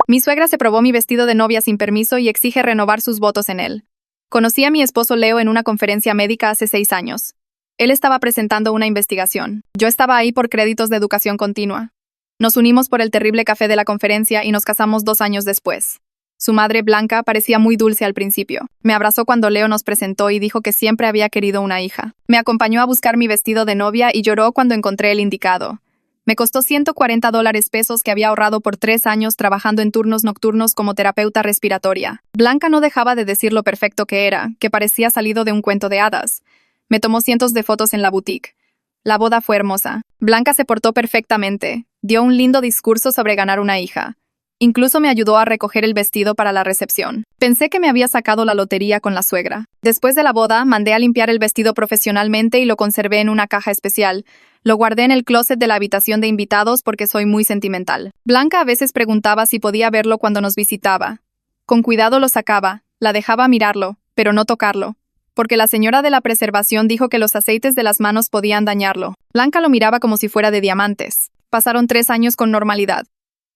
Mi suegra se probó mi vestido de novia sin permiso y exige renovar sus votos en él. Conocí a mi esposo Leo en una conferencia médica hace 6 años. Él estaba presentando una investigación. Yo estaba ahí por créditos de educación continua. Nos unimos por el terrible café de la conferencia y nos casamos 2 años después. Su madre, Blanca, parecía muy dulce al principio. Me abrazó cuando Leo nos presentó y dijo que siempre había querido una hija. Me acompañó a buscar mi vestido de novia y lloró cuando encontré el indicado. Me costó $140 que había ahorrado por 3 años trabajando en turnos nocturnos como terapeuta respiratoria. Blanca no dejaba de decir lo perfecto que era, que parecía salido de un cuento de hadas. Me tomó cientos de fotos en la boutique. La boda fue hermosa. Blanca se portó perfectamente. Dio un lindo discurso sobre ganar una hija. Incluso me ayudó a recoger el vestido para la recepción. Pensé que me había sacado la lotería con la suegra. Después de la boda, mandé a limpiar el vestido profesionalmente y lo conservé en una caja especial. Lo guardé en el closet de la habitación de invitados porque soy muy sentimental. Blanca a veces preguntaba si podía verlo cuando nos visitaba. Con cuidado lo sacaba, la dejaba mirarlo, pero no tocarlo, porque la señora de la preservación dijo que los aceites de las manos podían dañarlo. Blanca lo miraba como si fuera de diamantes. Pasaron 3 años con normalidad.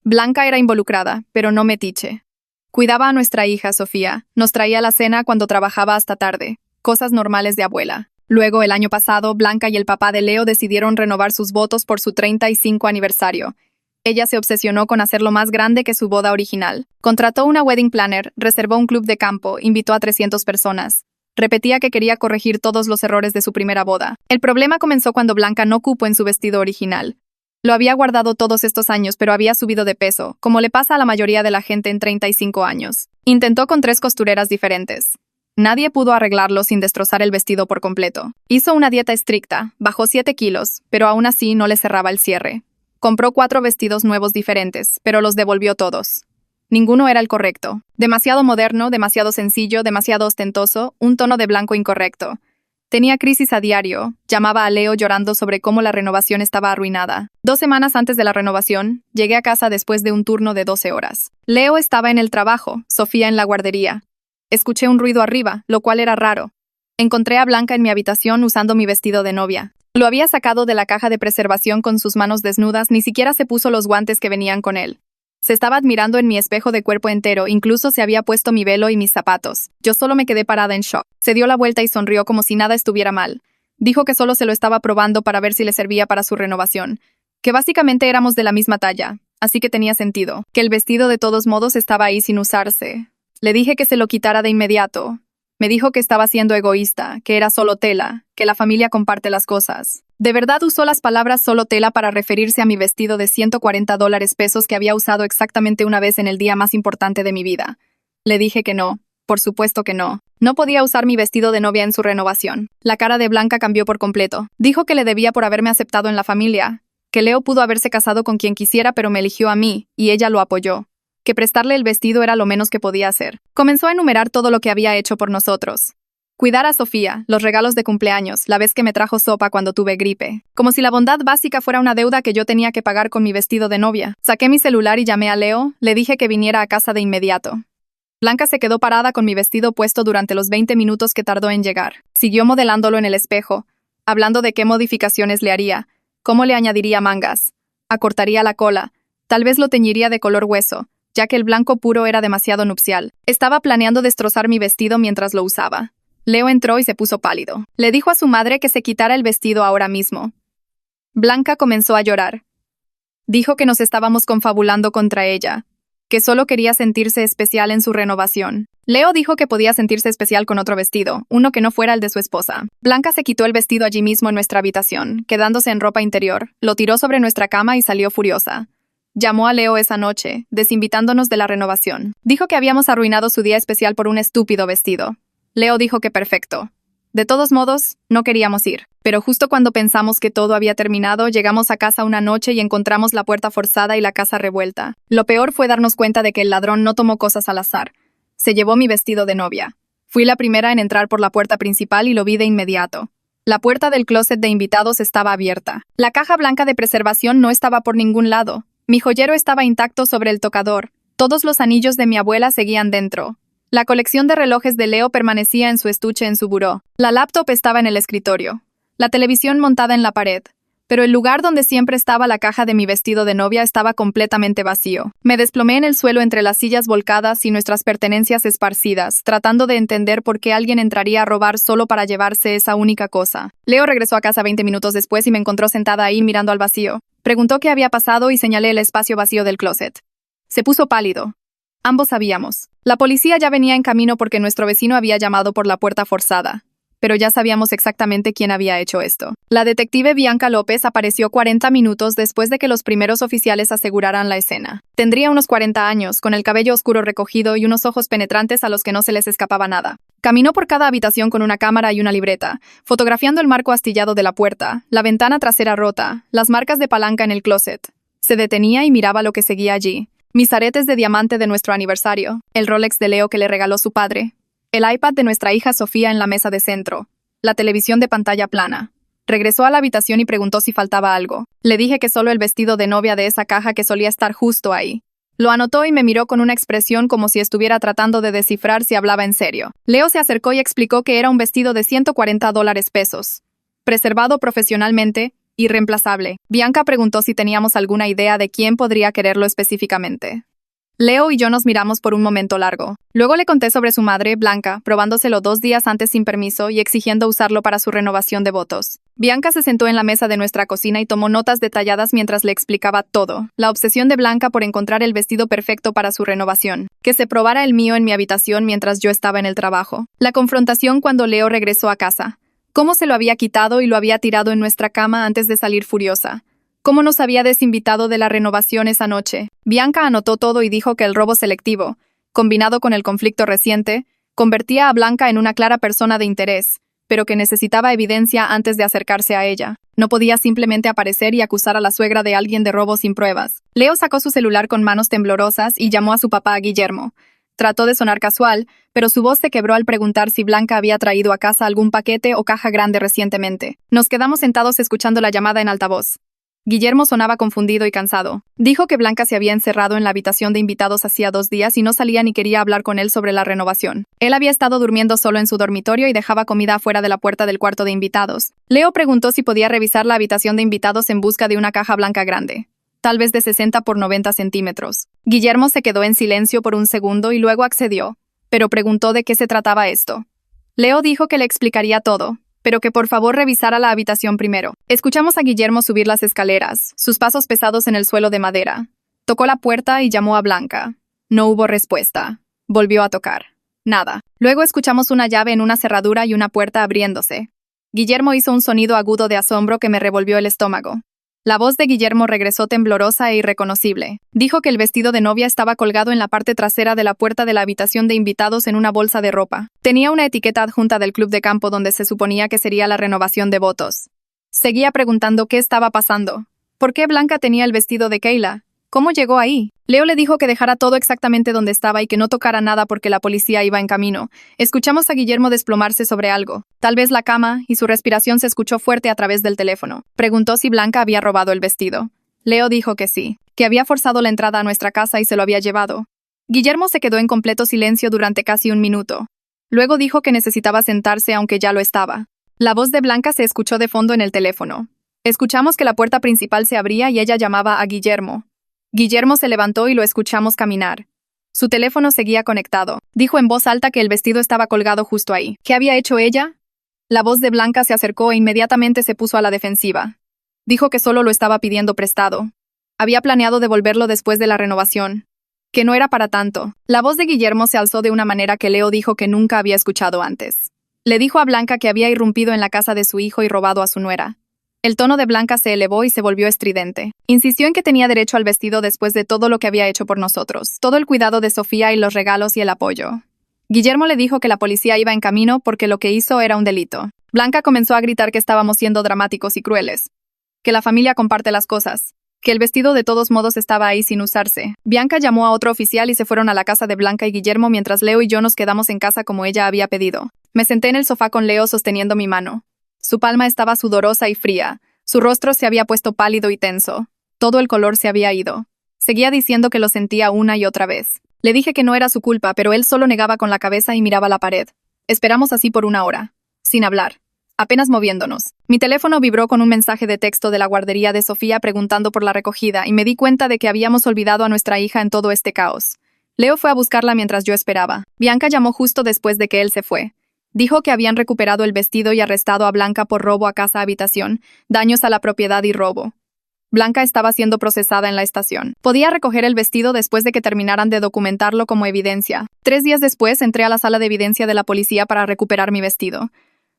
Blanca era involucrada, pero no metiche. Cuidaba a nuestra hija, Sofía. Nos traía la cena cuando trabajaba hasta tarde. Cosas normales de abuela. Luego, el año pasado, Blanca y el papá de Leo decidieron renovar sus votos por su 35 aniversario. Ella se obsesionó con hacerlo más grande que su boda original. Contrató una wedding planner, reservó un club de campo, invitó a 300 personas. Repetía que quería corregir todos los errores de su primera boda. El problema comenzó cuando Blanca no cupo en su vestido original. Lo había guardado todos estos años, pero había subido de peso, como le pasa a la mayoría de la gente en 35 años. Intentó con 3 costureras diferentes. Nadie pudo arreglarlo sin destrozar el vestido por completo. Hizo una dieta estricta, bajó 7 kilos, pero aún así no le cerraba el cierre. Compró 4 vestidos nuevos diferentes, pero los devolvió todos. Ninguno era el correcto. Demasiado moderno, demasiado sencillo, demasiado ostentoso, un tono de blanco incorrecto. Tenía crisis a diario. Llamaba a Leo llorando sobre cómo la renovación estaba arruinada. 2 semanas antes de la renovación, llegué a casa después de un turno de 12 horas. Leo estaba en el trabajo, Sofía en la guardería. Escuché un ruido arriba, lo cual era raro. Encontré a Blanca en mi habitación usando mi vestido de novia. Lo había sacado de la caja de preservación con sus manos desnudas, ni siquiera se puso los guantes que venían con él. Se estaba admirando en mi espejo de cuerpo entero, incluso se había puesto mi velo y mis zapatos. Yo solo me quedé parada en shock. Se dio la vuelta y sonrió como si nada estuviera mal. Dijo que solo se lo estaba probando para ver si le servía para su renovación. Que básicamente éramos de la misma talla, así que tenía sentido. Que el vestido de todos modos estaba ahí sin usarse. Le dije que se lo quitara de inmediato. Me dijo que estaba siendo egoísta, que era solo tela, que la familia comparte las cosas. De verdad usó las palabras solo tela para referirse a mi vestido de $140 que había usado exactamente una vez en el día más importante de mi vida. Le dije que no, por supuesto que no. No podía usar mi vestido de novia en su renovación. La cara de Blanca cambió por completo. Dijo que le debía por haberme aceptado en la familia, que Leo pudo haberse casado con quien quisiera pero me eligió a mí, y ella lo apoyó. Que prestarle el vestido era lo menos que podía hacer. Comenzó a enumerar todo lo que había hecho por nosotros. Cuidar a Sofía, los regalos de cumpleaños, la vez que me trajo sopa cuando tuve gripe. Como si la bondad básica fuera una deuda que yo tenía que pagar con mi vestido de novia. Saqué mi celular y llamé a Leo, le dije que viniera a casa de inmediato. Blanca se quedó parada con mi vestido puesto durante los 20 minutos que tardó en llegar. Siguió modelándolo en el espejo, hablando de qué modificaciones le haría, cómo le añadiría mangas, acortaría la cola, tal vez lo teñiría de color hueso, ya que el blanco puro era demasiado nupcial. Estaba planeando destrozar mi vestido mientras lo usaba. Leo entró y se puso pálido. Le dijo a su madre que se quitara el vestido ahora mismo. Blanca comenzó a llorar. Dijo que nos estábamos confabulando contra ella, que solo quería sentirse especial en su renovación. Leo dijo que podía sentirse especial con otro vestido, uno que no fuera el de su esposa. Blanca se quitó el vestido allí mismo en nuestra habitación, quedándose en ropa interior, lo tiró sobre nuestra cama y salió furiosa. Llamó a Leo esa noche, desinvitándonos de la renovación. Dijo que habíamos arruinado su día especial por un estúpido vestido. Leo dijo que perfecto. De todos modos, no queríamos ir. Pero justo cuando pensamos que todo había terminado, llegamos a casa una noche y encontramos la puerta forzada y la casa revuelta. Lo peor fue darnos cuenta de que el ladrón no tomó cosas al azar. Se llevó mi vestido de novia. Fui la primera en entrar por la puerta principal y lo vi de inmediato. La puerta del closet de invitados estaba abierta. La caja blanca de preservación no estaba por ningún lado. Mi joyero estaba intacto sobre el tocador. Todos los anillos de mi abuela seguían dentro. La colección de relojes de Leo permanecía en su estuche en su buró. La laptop estaba en el escritorio. La televisión montada en la pared. pero el lugar donde siempre estaba la caja de mi vestido de novia estaba completamente vacío. Me desplomé en el suelo entre las sillas volcadas y nuestras pertenencias esparcidas, tratando de entender por qué alguien entraría a robar solo para llevarse esa única cosa. Leo regresó a casa 20 minutos después y me encontró sentada ahí mirando al vacío. Preguntó qué había pasado y señalé el espacio vacío del closet. Se puso pálido. Ambos sabíamos. La policía ya venía en camino porque nuestro vecino había llamado por la puerta forzada. Pero ya sabíamos exactamente quién había hecho esto. La detective Bianca López apareció 40 minutos después de que los primeros oficiales aseguraran la escena. Tendría unos 40 años, con el cabello oscuro recogido y unos ojos penetrantes a los que no se les escapaba nada. Caminó por cada habitación con una cámara y una libreta, fotografiando el marco astillado de la puerta, la ventana trasera rota, las marcas de palanca en el closet. Se detenía y miraba lo que seguía allí. Mis aretes de diamante de nuestro aniversario, el Rolex de Leo que le regaló su padre, el iPad de nuestra hija Sofía en la mesa de centro, la televisión de pantalla plana. Regresó a la habitación y preguntó si faltaba algo. Le dije que solo el vestido de novia de esa caja que solía estar justo ahí. Lo anotó y me miró con una expresión como si estuviera tratando de descifrar si hablaba en serio. Leo se acercó y explicó que era un vestido de $140, preservado profesionalmente, irreemplazable. Bianca preguntó si teníamos alguna idea de quién podría quererlo específicamente. Leo y yo nos miramos por un momento largo. Luego le conté sobre su madre, Blanca, probándoselo 2 días antes sin permiso y exigiendo usarlo para su renovación de votos. Bianca se sentó en la mesa de nuestra cocina y tomó notas detalladas mientras le explicaba todo. La obsesión de Blanca por encontrar el vestido perfecto para su renovación. Que se probara el mío en mi habitación mientras yo estaba en el trabajo. La confrontación cuando Leo regresó a casa. Cómo se lo había quitado y lo había tirado en nuestra cama antes de salir furiosa. Cómo nos había desinvitado de la renovación esa noche. Bianca anotó todo y dijo que el robo selectivo, combinado con el conflicto reciente, convertía a Blanca en una clara persona de interés, pero que necesitaba evidencia antes de acercarse a ella. No podía simplemente aparecer y acusar a la suegra de alguien de robo sin pruebas. Leo sacó su celular con manos temblorosas y llamó a su papá, Guillermo. Trató de sonar casual, pero su voz se quebró al preguntar si Blanca había traído a casa algún paquete o caja grande recientemente. Nos quedamos sentados escuchando la llamada en altavoz. Guillermo sonaba confundido y cansado. Dijo que Blanca se había encerrado en la habitación de invitados hacía 2 días y no salía ni quería hablar con él sobre la renovación. Él había estado durmiendo solo en su dormitorio y dejaba comida afuera de la puerta del cuarto de invitados. Leo preguntó si podía revisar la habitación de invitados en busca de una caja blanca grande, tal vez de 60 por 90 centímetros. Guillermo se quedó en silencio por un segundo y luego accedió, pero preguntó de qué se trataba esto. Leo dijo que le explicaría todo, pero que por favor revisara la habitación primero. Escuchamos a Guillermo subir las escaleras, sus pasos pesados en el suelo de madera. Tocó la puerta y llamó a Blanca. No hubo respuesta. Volvió a tocar. Nada. Luego escuchamos una llave en una cerradura y una puerta abriéndose. Guillermo hizo un sonido agudo de asombro que me revolvió el estómago. La voz de Guillermo regresó temblorosa e irreconocible. Dijo que el vestido de novia estaba colgado en la parte trasera de la puerta de la habitación de invitados en una bolsa de ropa. Tenía una etiqueta adjunta del club de campo donde se suponía que sería la renovación de votos. Seguía preguntando qué estaba pasando. ¿Por qué Blanca tenía el vestido de Kayla? ¿Cómo llegó ahí? Leo le dijo que dejara todo exactamente donde estaba y que no tocara nada porque la policía iba en camino. Escuchamos a Guillermo desplomarse sobre algo, tal vez la cama, y su respiración se escuchó fuerte a través del teléfono. Preguntó si Blanca había robado el vestido. Leo dijo que sí, que había forzado la entrada a nuestra casa y se lo había llevado. Guillermo se quedó en completo silencio durante casi 1 minuto. Luego dijo que necesitaba sentarse aunque ya lo estaba. La voz de Blanca se escuchó de fondo en el teléfono. Escuchamos que la puerta principal se abría y ella llamaba a Guillermo. Guillermo se levantó y lo escuchamos caminar. Su teléfono seguía conectado. Dijo en voz alta que el vestido estaba colgado justo ahí. ¿Qué había hecho ella? La voz de Blanca se acercó e inmediatamente se puso a la defensiva. Dijo que solo lo estaba pidiendo prestado. Había planeado devolverlo después de la renovación. Que no era para tanto. La voz de Guillermo se alzó de una manera que Leo dijo que nunca había escuchado antes. Le dijo a Blanca que había irrumpido en la casa de su hijo y robado a su nuera. El tono de Blanca se elevó y se volvió estridente. Insistió en que tenía derecho al vestido después de todo lo que había hecho por nosotros, todo el cuidado de Sofía y los regalos y el apoyo. Guillermo le dijo que la policía iba en camino porque lo que hizo era un delito. Blanca comenzó a gritar que estábamos siendo dramáticos y crueles, que la familia comparte las cosas, que el vestido de todos modos estaba ahí sin usarse. Bianca llamó a otro oficial y se fueron a la casa de Blanca y Guillermo mientras Leo y yo nos quedamos en casa como ella había pedido. Me senté en el sofá con Leo sosteniendo mi mano. Su palma estaba sudorosa y fría. Su rostro se había puesto pálido y tenso. Todo el color se había ido. Seguía diciendo que lo sentía una y otra vez. Le dije que no era su culpa, pero él solo negaba con la cabeza y miraba la pared. Esperamos así por 1 hora, sin hablar. apenas moviéndonos. Mi teléfono vibró con un mensaje de texto de la guardería de Sofía preguntando por la recogida y me di cuenta de que habíamos olvidado a nuestra hija en todo este caos. Leo fue a buscarla mientras yo esperaba. Bianca llamó justo después de que él se fue. Dijo que habían recuperado el vestido y arrestado a Blanca por robo a casa-habitación, daños a la propiedad y robo. Blanca estaba siendo procesada en la estación. Podía recoger el vestido después de que terminaran de documentarlo como evidencia. 3 días después entré a la sala de evidencia de la policía para recuperar mi vestido.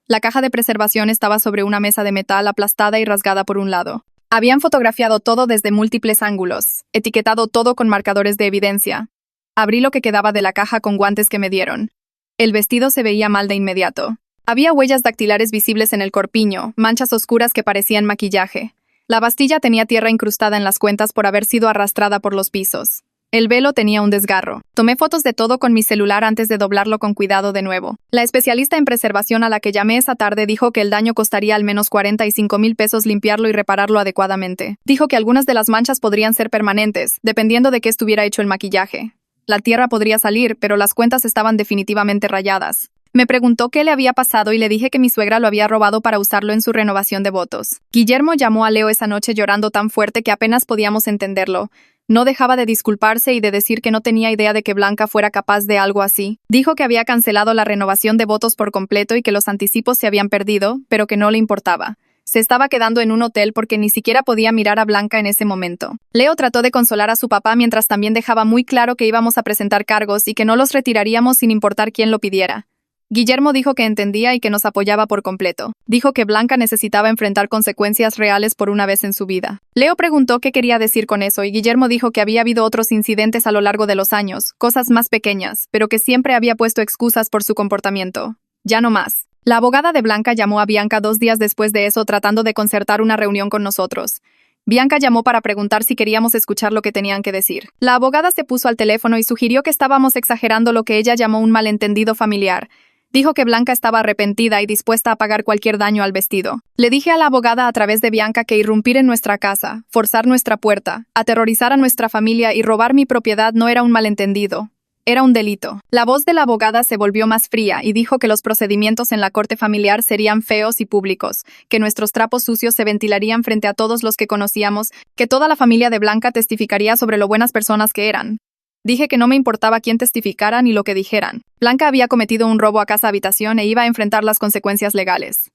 La caja de preservación estaba sobre una mesa de metal aplastada y rasgada por un lado. Habían fotografiado todo desde múltiples ángulos, etiquetado todo con marcadores de evidencia. Abrí lo que quedaba de la caja con guantes que me dieron. El vestido se veía mal de inmediato. Había huellas dactilares visibles en el corpiño, manchas oscuras que parecían maquillaje. La bastilla tenía tierra incrustada en las cuentas por haber sido arrastrada por los pisos. El velo tenía un desgarro. Tomé fotos de todo con mi celular antes de doblarlo con cuidado de nuevo. La especialista en preservación a la que llamé esa tarde dijo que el daño costaría al menos 45,000 pesos limpiarlo y repararlo adecuadamente. Dijo que algunas de las manchas podrían ser permanentes, dependiendo de qué estuviera hecho el maquillaje. La tierra podría salir, pero las cuentas estaban definitivamente rayadas. Me preguntó qué le había pasado y le dije que mi suegra lo había robado para usarlo en su renovación de votos. Guillermo llamó a Leo esa noche llorando tan fuerte que apenas podíamos entenderlo. No dejaba de disculparse y de decir que no tenía idea de que Blanca fuera capaz de algo así. Dijo que había cancelado la renovación de votos por completo y que los anticipos se habían perdido, pero que no le importaba. Se estaba quedando en un hotel porque ni siquiera podía mirar a Blanca en ese momento. Leo trató de consolar a su papá mientras también dejaba muy claro que íbamos a presentar cargos y que no los retiraríamos sin importar quién lo pidiera. Guillermo dijo que entendía y que nos apoyaba por completo. Dijo que Blanca necesitaba enfrentar consecuencias reales por una vez en su vida. Leo preguntó qué quería decir con eso y Guillermo dijo que había habido otros incidentes a lo largo de los años, cosas más pequeñas, pero que siempre había puesto excusas por su comportamiento. Ya no más. La abogada de Blanca llamó a Bianca 2 días después de eso tratando de concertar una reunión con nosotros. Bianca llamó para preguntar si queríamos escuchar lo que tenían que decir. La abogada se puso al teléfono y sugirió que estábamos exagerando lo que ella llamó un malentendido familiar. Dijo que Blanca estaba arrepentida y dispuesta a pagar cualquier daño al vestido. Le dije a la abogada a través de Bianca que irrumpir en nuestra casa, forzar nuestra puerta, aterrorizar a nuestra familia y robar mi propiedad no era un malentendido. Era un delito. La voz de la abogada se volvió más fría y dijo que los procedimientos en la corte familiar serían feos y públicos, que nuestros trapos sucios se ventilarían frente a todos los que conocíamos, que toda la familia de Blanca testificaría sobre lo buenas personas que eran. Dije que no me importaba quién testificara ni lo que dijeran. Blanca había cometido un robo a casa-habitación e iba a enfrentar las consecuencias legales.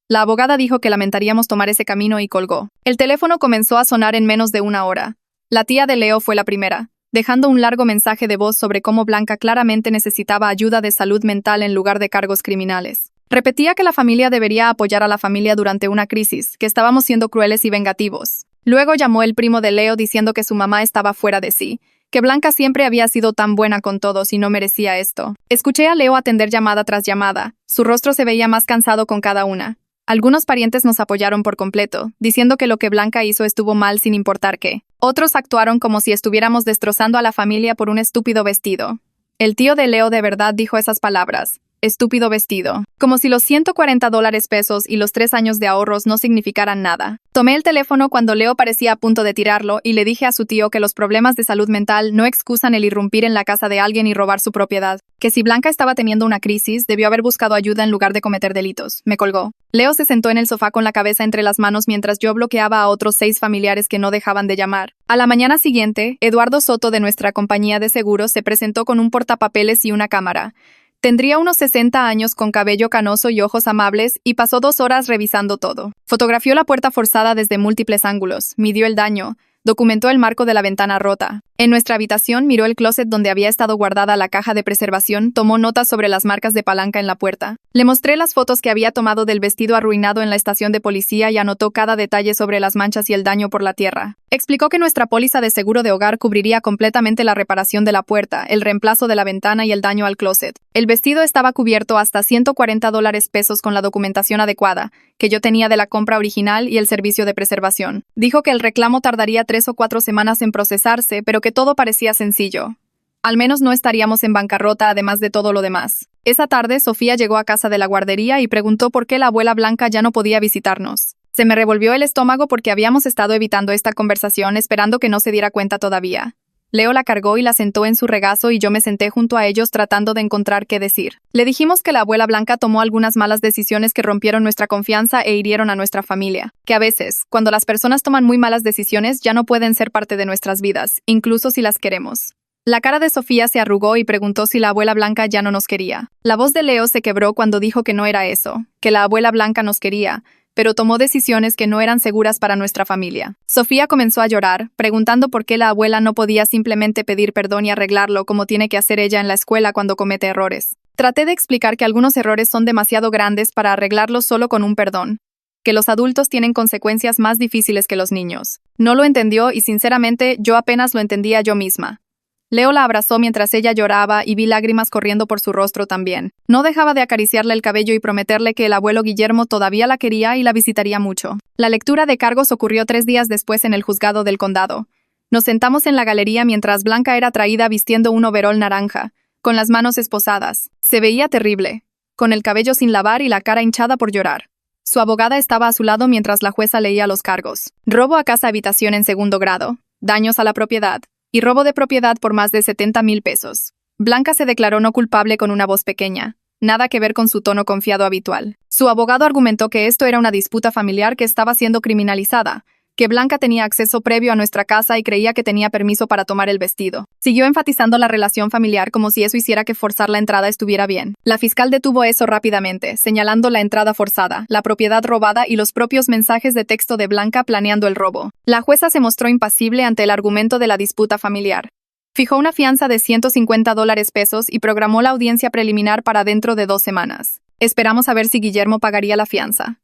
La abogada dijo que lamentaríamos tomar ese camino y colgó. El teléfono comenzó a sonar en menos de 1 hora. La tía de Leo fue la primera, dejando un largo mensaje de voz sobre cómo Blanca claramente necesitaba ayuda de salud mental en lugar de cargos criminales. Repetía que la familia debería apoyar a la familia durante una crisis, que estábamos siendo crueles y vengativos. Luego llamó el primo de Leo diciendo que su mamá estaba fuera de sí, que Blanca siempre había sido tan buena con todos y no merecía esto. Escuché a Leo atender llamada tras llamada. Su rostro se veía más cansado con cada una. Algunos parientes nos apoyaron por completo, diciendo que lo que Blanca hizo estuvo mal sin importar qué. Otros actuaron como si estuviéramos destrozando a la familia por un estúpido vestido. El tío de Leo de verdad dijo esas palabras. Estúpido vestido. Como si los $140 pesos y los 3 años de ahorros no significaran nada. Tomé el teléfono cuando Leo parecía a punto de tirarlo y le dije a su tío que los problemas de salud mental no excusan el irrumpir en la casa de alguien y robar su propiedad. Que si Blanca estaba teniendo una crisis, debió haber buscado ayuda en lugar de cometer delitos. Me colgó. Leo se sentó en el sofá con la cabeza entre las manos mientras yo bloqueaba a otros 6 familiares que no dejaban de llamar. A la mañana siguiente, Eduardo Soto de nuestra compañía de seguros se presentó con un portapapeles y una cámara. Tendría unos 60 años con cabello canoso y ojos amables y pasó 2 horas revisando todo. Fotografió la puerta forzada desde múltiples ángulos, midió el daño, documentó el marco de la ventana rota. En nuestra habitación miró el closet donde había estado guardada la caja de preservación, tomó notas sobre las marcas de palanca en la puerta. Le mostré las fotos que había tomado del vestido arruinado en la estación de policía y anotó cada detalle sobre las manchas y el daño por la tierra. Explicó que nuestra póliza de seguro de hogar cubriría completamente la reparación de la puerta, el reemplazo de la ventana y el daño al closet. El vestido estaba cubierto hasta $140 pesos con la documentación adecuada, que yo tenía de la compra original y el servicio de preservación. Dijo que el reclamo tardaría 3 o 4 semanas en procesarse, pero que todo parecía sencillo. Al menos no estaríamos en bancarrota además de todo lo demás. Esa tarde, Sofía llegó a casa de la guardería y preguntó por qué la abuela Blanca ya no podía visitarnos. Se me revolvió el estómago porque habíamos estado evitando esta conversación esperando que no se diera cuenta todavía. Leo la cargó y la sentó en su regazo y yo me senté junto a ellos tratando de encontrar qué decir. Le dijimos que la abuela Blanca tomó algunas malas decisiones que rompieron nuestra confianza e hirieron a nuestra familia. Que a veces, cuando las personas toman muy malas decisiones, ya no pueden ser parte de nuestras vidas, incluso si las queremos. La cara de Sofía se arrugó y preguntó si la abuela Blanca ya no nos quería. La voz de Leo se quebró cuando dijo que no era eso, que la abuela Blanca nos quería, pero tomó decisiones que no eran seguras para nuestra familia. Sofía comenzó a llorar, preguntando por qué la abuela no podía simplemente pedir perdón y arreglarlo como tiene que hacer ella en la escuela cuando comete errores. Traté de explicar que algunos errores son demasiado grandes para arreglarlos solo con un perdón, que los adultos tienen consecuencias más difíciles que los niños. No lo entendió y sinceramente yo apenas lo entendía yo misma. Leo la abrazó mientras ella lloraba y vi lágrimas corriendo por su rostro también. No dejaba de acariciarle el cabello y prometerle que el abuelo Guillermo todavía la quería y la visitaría mucho. La lectura de cargos ocurrió 3 días después en el juzgado del condado. Nos sentamos en la galería mientras Blanca era traída vistiendo un overol naranja, con las manos esposadas. Se veía terrible, con el cabello sin lavar y la cara hinchada por llorar. Su abogada estaba a su lado mientras la jueza leía los cargos. Robo a casa-habitación en segundo grado, daños a la propiedad, y robo de propiedad por más de 70,000 pesos. Blanca se declaró no culpable con una voz pequeña, nada que ver con su tono confiado habitual. Su abogado argumentó que esto era una disputa familiar que estaba siendo criminalizada, que Blanca tenía acceso previo a nuestra casa y creía que tenía permiso para tomar el vestido. Siguió enfatizando la relación familiar como si eso hiciera que forzar la entrada estuviera bien. La fiscal detuvo eso rápidamente, señalando la entrada forzada, la propiedad robada y los propios mensajes de texto de Blanca planeando el robo. La jueza se mostró impasible ante el argumento de la disputa familiar. Fijó una fianza de $150 y programó la audiencia preliminar para dentro de 2 semanas. Esperamos a ver si Guillermo pagaría la fianza.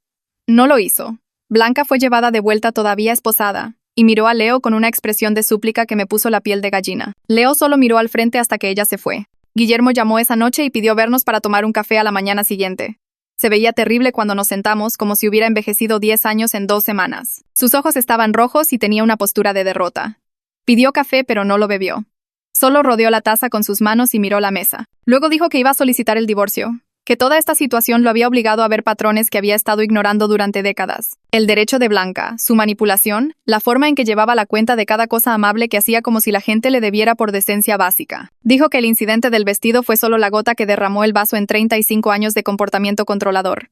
No lo hizo. Blanca fue llevada de vuelta todavía esposada, y miró a Leo con una expresión de súplica que me puso la piel de gallina. Leo solo miró al frente hasta que ella se fue. Guillermo llamó esa noche y pidió vernos para tomar un café a la mañana siguiente. Se veía terrible cuando nos sentamos, como si hubiera envejecido 10 años en 2 semanas. Sus ojos estaban rojos y tenía una postura de derrota. Pidió café pero no lo bebió. Solo rodeó la taza con sus manos y miró la mesa. Luego dijo que iba a solicitar el divorcio, que toda esta situación lo había obligado a ver patrones que había estado ignorando durante décadas. El derecho de Blanca, su manipulación, la forma en que llevaba la cuenta de cada cosa amable que hacía como si la gente le debiera por decencia básica. Dijo que el incidente del vestido fue solo la gota que derramó el vaso en 35 años de comportamiento controlador.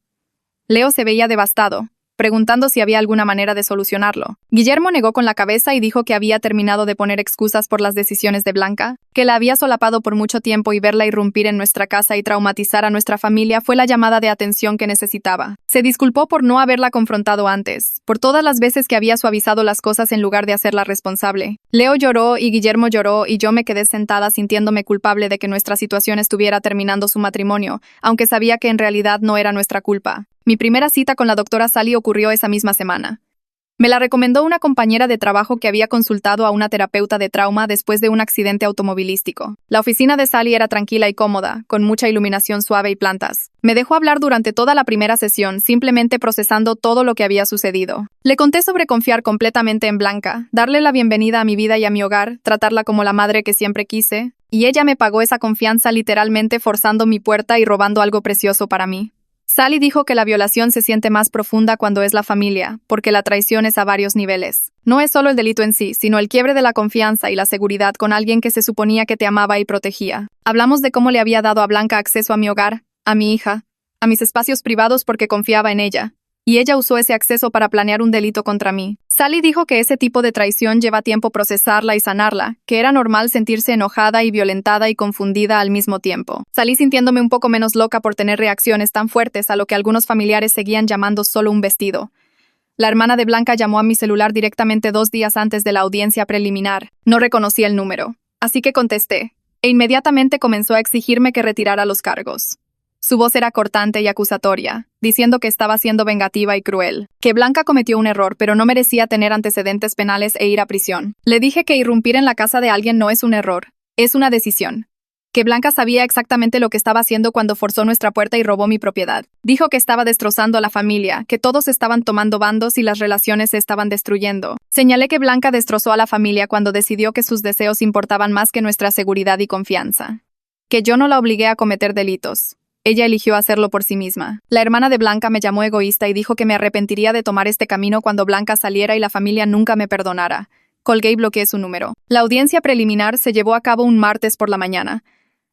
Leo se veía devastado, preguntando si había alguna manera de solucionarlo. Guillermo negó con la cabeza y dijo que había terminado de poner excusas por las decisiones de Blanca, que la había solapado por mucho tiempo y verla irrumpir en nuestra casa y traumatizar a nuestra familia fue la llamada de atención que necesitaba. Se disculpó por no haberla confrontado antes, por todas las veces que había suavizado las cosas en lugar de hacerla responsable. Leo lloró y Guillermo lloró y yo me quedé sentada sintiéndome culpable de que nuestra situación estuviera terminando su matrimonio, aunque sabía que en realidad no era nuestra culpa. Mi primera cita con la doctora Sally ocurrió esa misma semana. Me la recomendó una compañera de trabajo que había consultado a una terapeuta de trauma después de un accidente automovilístico. La oficina de Sally era tranquila y cómoda, con mucha iluminación suave y plantas. Me dejó hablar durante toda la primera sesión, simplemente procesando todo lo que había sucedido. Le conté sobre confiar completamente en Blanca, darle la bienvenida a mi vida y a mi hogar, tratarla como la madre que siempre quise, y ella me pagó esa confianza literalmente forzando mi puerta y robando algo precioso para mí. Sally dijo que la violación se siente más profunda cuando es la familia, porque la traición es a varios niveles. No es solo el delito en sí, sino el quiebre de la confianza y la seguridad con alguien que se suponía que te amaba y protegía. Hablamos de cómo le había dado a Blanca acceso a mi hogar, a mi hija, a mis espacios privados porque confiaba en ella. Y ella usó ese acceso para planear un delito contra mí. Sally dijo que ese tipo de traición lleva tiempo procesarla y sanarla, que era normal sentirse enojada y violentada y confundida al mismo tiempo. Salí sintiéndome un poco menos loca por tener reacciones tan fuertes a lo que algunos familiares seguían llamando solo un vestido. La hermana de Blanca llamó a mi celular directamente 2 días antes de la audiencia preliminar. No reconocí el número, así que contesté, e inmediatamente comenzó a exigirme que retirara los cargos. Su voz era cortante y acusatoria, diciendo que estaba siendo vengativa y cruel, que Blanca cometió un error pero no merecía tener antecedentes penales e ir a prisión. Le dije que irrumpir en la casa de alguien no es un error, es una decisión. Que Blanca sabía exactamente lo que estaba haciendo cuando forzó nuestra puerta y robó mi propiedad. Dijo que estaba destrozando a la familia, que todos estaban tomando bandos y las relaciones se estaban destruyendo. Señalé que Blanca destrozó a la familia cuando decidió que sus deseos importaban más que nuestra seguridad y confianza. Que yo no la obligué a cometer delitos. Ella eligió hacerlo por sí misma. La hermana de Blanca me llamó egoísta y dijo que me arrepentiría de tomar este camino cuando Blanca saliera y la familia nunca me perdonara. Colgué y bloqueé su número. La audiencia preliminar se llevó a cabo un martes por la mañana.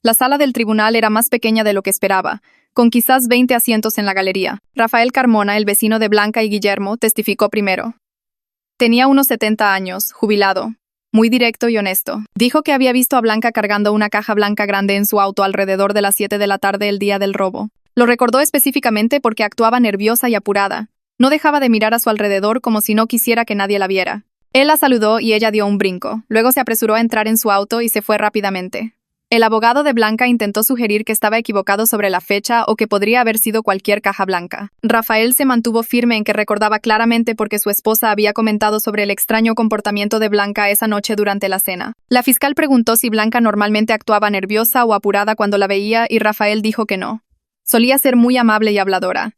La sala del tribunal era más pequeña de lo que esperaba, con quizás 20 asientos en la galería. Rafael Carmona, el vecino de Blanca y Guillermo, testificó primero. Tenía unos 70 años, jubilado. Muy directo y honesto. Dijo que había visto a Blanca cargando una caja blanca grande en su auto alrededor de las 7 de la tarde el día del robo. Lo recordó específicamente porque actuaba nerviosa y apurada. No dejaba de mirar a su alrededor como si no quisiera que nadie la viera. Él la saludó y ella dio un brinco. Luego se apresuró a entrar en su auto y se fue rápidamente. El abogado de Blanca intentó sugerir que estaba equivocado sobre la fecha o que podría haber sido cualquier caja blanca. Rafael se mantuvo firme en que recordaba claramente porque su esposa había comentado sobre el extraño comportamiento de Blanca esa noche durante la cena. La fiscal preguntó si Blanca normalmente actuaba nerviosa o apurada cuando la veía y Rafael dijo que no. Solía ser muy amable y habladora.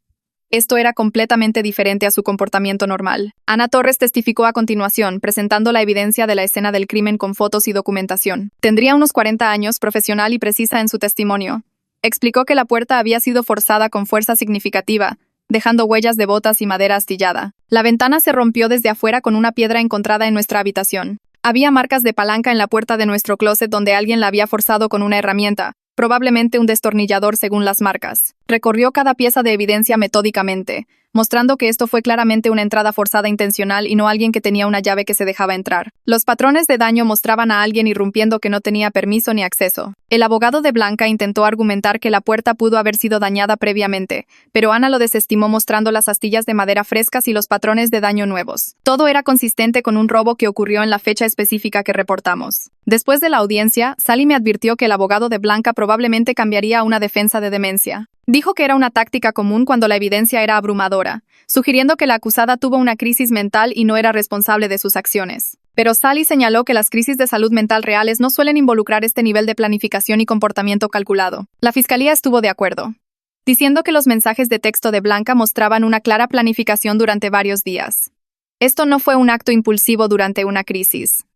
Esto era completamente diferente a su comportamiento normal. Ana Torres testificó a continuación, presentando la evidencia de la escena del crimen con fotos y documentación. Tendría unos 40 años, profesional y precisa en su testimonio. Explicó que la puerta había sido forzada con fuerza significativa, dejando huellas de botas y madera astillada. La ventana se rompió desde afuera con una piedra encontrada en nuestra habitación. Había marcas de palanca en la puerta de nuestro closet donde alguien la había forzado con una herramienta, probablemente un destornillador según las marcas. Recorrió cada pieza de evidencia metódicamente, mostrando que esto fue claramente una entrada forzada intencional y no alguien que tenía una llave que se dejaba entrar. Los patrones de daño mostraban a alguien irrumpiendo que no tenía permiso ni acceso. El abogado de Blanca intentó argumentar que la puerta pudo haber sido dañada previamente, pero Ana lo desestimó mostrando las astillas de madera frescas y los patrones de daño nuevos. Todo era consistente con un robo que ocurrió en la fecha específica que reportamos. Después de la audiencia, Sally me advirtió que el abogado de Blanca probablemente cambiaría a una defensa de demencia. Dijo que era una táctica común cuando la evidencia era abrumadora, sugiriendo que la acusada tuvo una crisis mental y no era responsable de sus acciones. Pero Sally señaló que las crisis de salud mental reales no suelen involucrar este nivel de planificación y comportamiento calculado. La fiscalía estuvo de acuerdo, diciendo que los mensajes de texto de Blanca mostraban una clara planificación durante varios días. Esto no fue un acto impulsivo durante una crisis.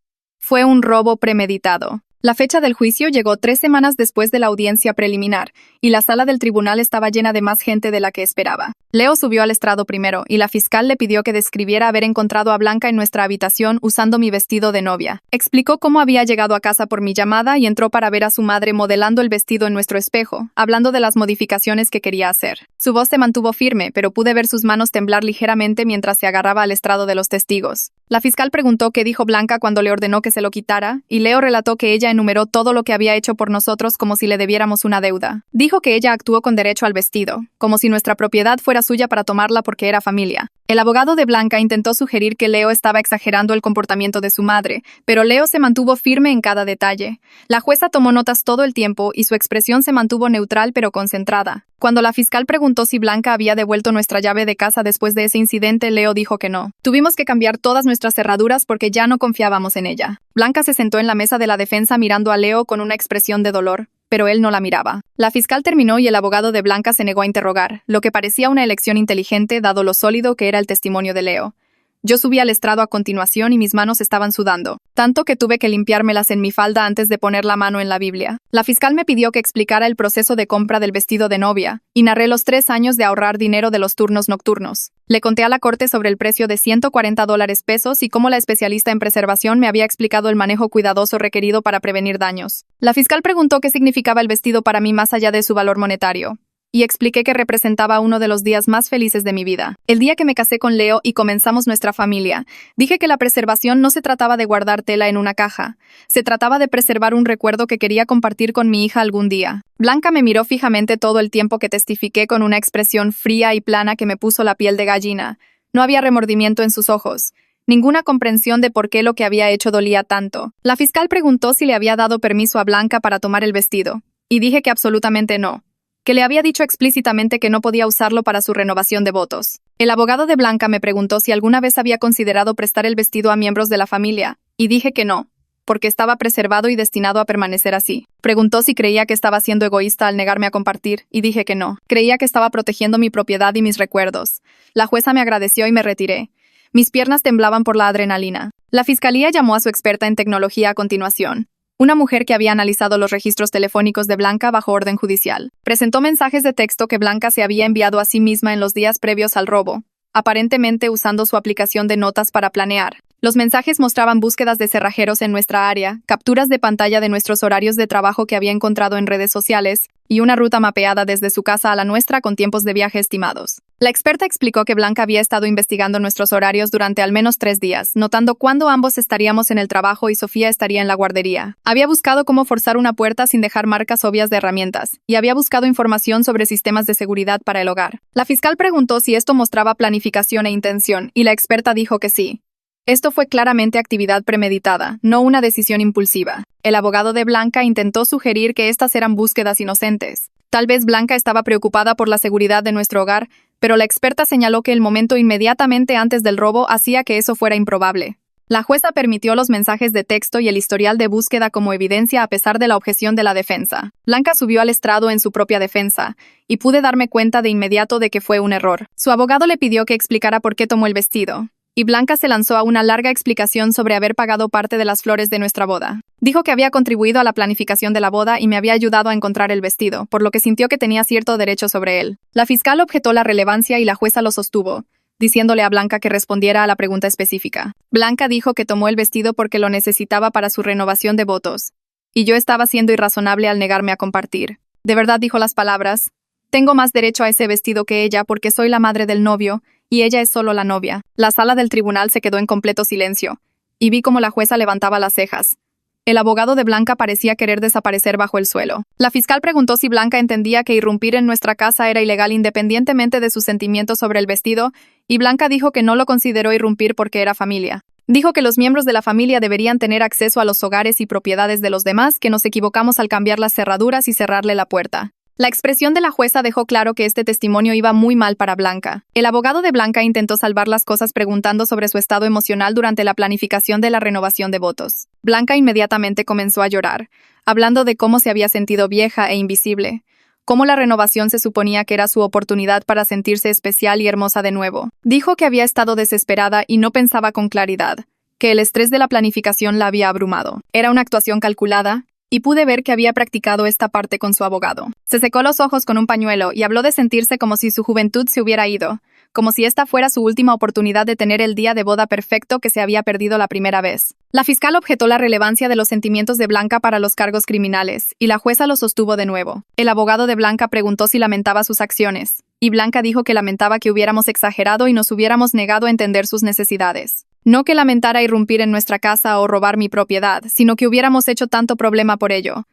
Fue un robo premeditado. La fecha del juicio llegó 3 semanas después de la audiencia preliminar, y la sala del tribunal estaba llena de más gente de la que esperaba. Leo subió al estrado primero, y la fiscal le pidió que describiera haber encontrado a Blanca en nuestra habitación usando mi vestido de novia. Explicó cómo había llegado a casa por mi llamada y entró para ver a su madre modelando el vestido en nuestro espejo, hablando de las modificaciones que quería hacer. Su voz se mantuvo firme, pero pude ver sus manos temblar ligeramente mientras se agarraba al estrado de los testigos. La fiscal preguntó qué dijo Blanca cuando le ordenó que se lo quitara, y Leo relató que ella enumeró todo lo que había hecho por nosotros como si le debiéramos una deuda. Dijo que ella actuó con derecho al vestido, como si nuestra propiedad fuera suya para tomarla porque era familia. El abogado de Blanca intentó sugerir que Leo estaba exagerando el comportamiento de su madre, pero Leo se mantuvo firme en cada detalle. La jueza tomó notas todo el tiempo y su expresión se mantuvo neutral pero concentrada. Cuando la fiscal preguntó si Blanca había devuelto nuestra llave de casa después de ese incidente, Leo dijo que no. Tuvimos que cambiar todas nuestras cerraduras porque ya no confiábamos en ella. Blanca se sentó en la mesa de la defensa mirando a Leo con una expresión de dolor, pero él no la miraba. La fiscal terminó y el abogado de Blanca se negó a interrogar, lo que parecía una elección inteligente dado lo sólido que era el testimonio de Leo. Yo subí al estrado a continuación y mis manos estaban sudando, tanto que tuve que limpiármelas en mi falda antes de poner la mano en la Biblia. La fiscal me pidió que explicara el proceso de compra del vestido de novia, y narré los 3 años de ahorrar dinero de los turnos nocturnos. Le conté a la corte sobre el precio de $140 y cómo la especialista en preservación me había explicado el manejo cuidadoso requerido para prevenir daños. La fiscal preguntó qué significaba el vestido para mí más allá de su valor monetario, y expliqué que representaba uno de los días más felices de mi vida. El día que me casé con Leo y comenzamos nuestra familia, dije que la preservación no se trataba de guardar tela en una caja, se trataba de preservar un recuerdo que quería compartir con mi hija algún día. Blanca me miró fijamente todo el tiempo que testifiqué con una expresión fría y plana que me puso la piel de gallina. No había remordimiento en sus ojos, ninguna comprensión de por qué lo que había hecho dolía tanto. La fiscal preguntó si le había dado permiso a Blanca para tomar el vestido, y dije que absolutamente no, que le había dicho explícitamente que no podía usarlo para su renovación de votos. El abogado de Blanca me preguntó si alguna vez había considerado prestar el vestido a miembros de la familia, y dije que no, porque estaba preservado y destinado a permanecer así. Preguntó si creía que estaba siendo egoísta al negarme a compartir, y dije que no. Creía que estaba protegiendo mi propiedad y mis recuerdos. La jueza me agradeció y me retiré. Mis piernas temblaban por la adrenalina. La fiscalía llamó a su experta en tecnología a continuación, una mujer que había analizado los registros telefónicos de Blanca bajo orden judicial. Presentó mensajes de texto que Blanca se había enviado a sí misma en los días previos al robo, aparentemente usando su aplicación de notas para planear. Los mensajes mostraban búsquedas de cerrajeros en nuestra área, capturas de pantalla de nuestros horarios de trabajo que había encontrado en redes sociales, y una ruta mapeada desde su casa a la nuestra con tiempos de viaje estimados. La experta explicó que Blanca había estado investigando nuestros horarios durante al menos 3 días, notando cuándo ambos estaríamos en el trabajo y Sofía estaría en la guardería. Había buscado cómo forzar una puerta sin dejar marcas obvias de herramientas, y había buscado información sobre sistemas de seguridad para el hogar. La fiscal preguntó si esto mostraba planificación e intención, y la experta dijo que sí. Esto fue claramente actividad premeditada, no una decisión impulsiva. El abogado de Blanca intentó sugerir que estas eran búsquedas inocentes. Tal vez Blanca estaba preocupada por la seguridad de nuestro hogar, pero la experta señaló que el momento inmediatamente antes del robo hacía que eso fuera improbable. La jueza permitió los mensajes de texto y el historial de búsqueda como evidencia a pesar de la objeción de la defensa. Blanca subió al estrado en su propia defensa, y pude darme cuenta de inmediato de que fue un error. Su abogado le pidió que explicara por qué tomó el vestido, y Blanca se lanzó a una larga explicación sobre haber pagado parte de las flores de nuestra boda. Dijo que había contribuido a la planificación de la boda y me había ayudado a encontrar el vestido, por lo que sintió que tenía cierto derecho sobre él. La fiscal objetó la relevancia y la jueza lo sostuvo, diciéndole a Blanca que respondiera a la pregunta específica. Blanca dijo que tomó el vestido porque lo necesitaba para su renovación de votos, y yo estaba siendo irrazonable al negarme a compartir. De verdad dijo las palabras: tengo más derecho a ese vestido que ella porque soy la madre del novio, y ella es solo la novia. La sala del tribunal se quedó en completo silencio, y vi cómo la jueza levantaba las cejas. El abogado de Blanca parecía querer desaparecer bajo el suelo. La fiscal preguntó si Blanca entendía que irrumpir en nuestra casa era ilegal independientemente de sus sentimientos sobre el vestido, y Blanca dijo que no lo consideró irrumpir porque era familia. Dijo que los miembros de la familia deberían tener acceso a los hogares y propiedades de los demás, que nos equivocamos al cambiar las cerraduras y cerrarle la puerta. La expresión de la jueza dejó claro que este testimonio iba muy mal para Blanca. El abogado de Blanca intentó salvar las cosas preguntando sobre su estado emocional durante la planificación de la renovación de votos. Blanca inmediatamente comenzó a llorar, hablando de cómo se había sentido vieja e invisible, cómo la renovación se suponía que era su oportunidad para sentirse especial y hermosa de nuevo. Dijo que había estado desesperada y no pensaba con claridad, que el estrés de la planificación la había abrumado. Era una actuación calculada, y pude ver que había practicado esta parte con su abogado. Se secó los ojos con un pañuelo y habló de sentirse como si su juventud se hubiera ido, como si esta fuera su última oportunidad de tener el día de boda perfecto que se había perdido la primera vez. La fiscal objetó la relevancia de los sentimientos de Blanca para los cargos criminales, y la jueza lo sostuvo de nuevo. El abogado de Blanca preguntó si lamentaba sus acciones, y Blanca dijo que lamentaba que hubiéramos exagerado y nos hubiéramos negado a entender sus necesidades. No que lamentara irrumpir en nuestra casa o robar mi propiedad, sino que hubiéramos hecho tanto problema por ello.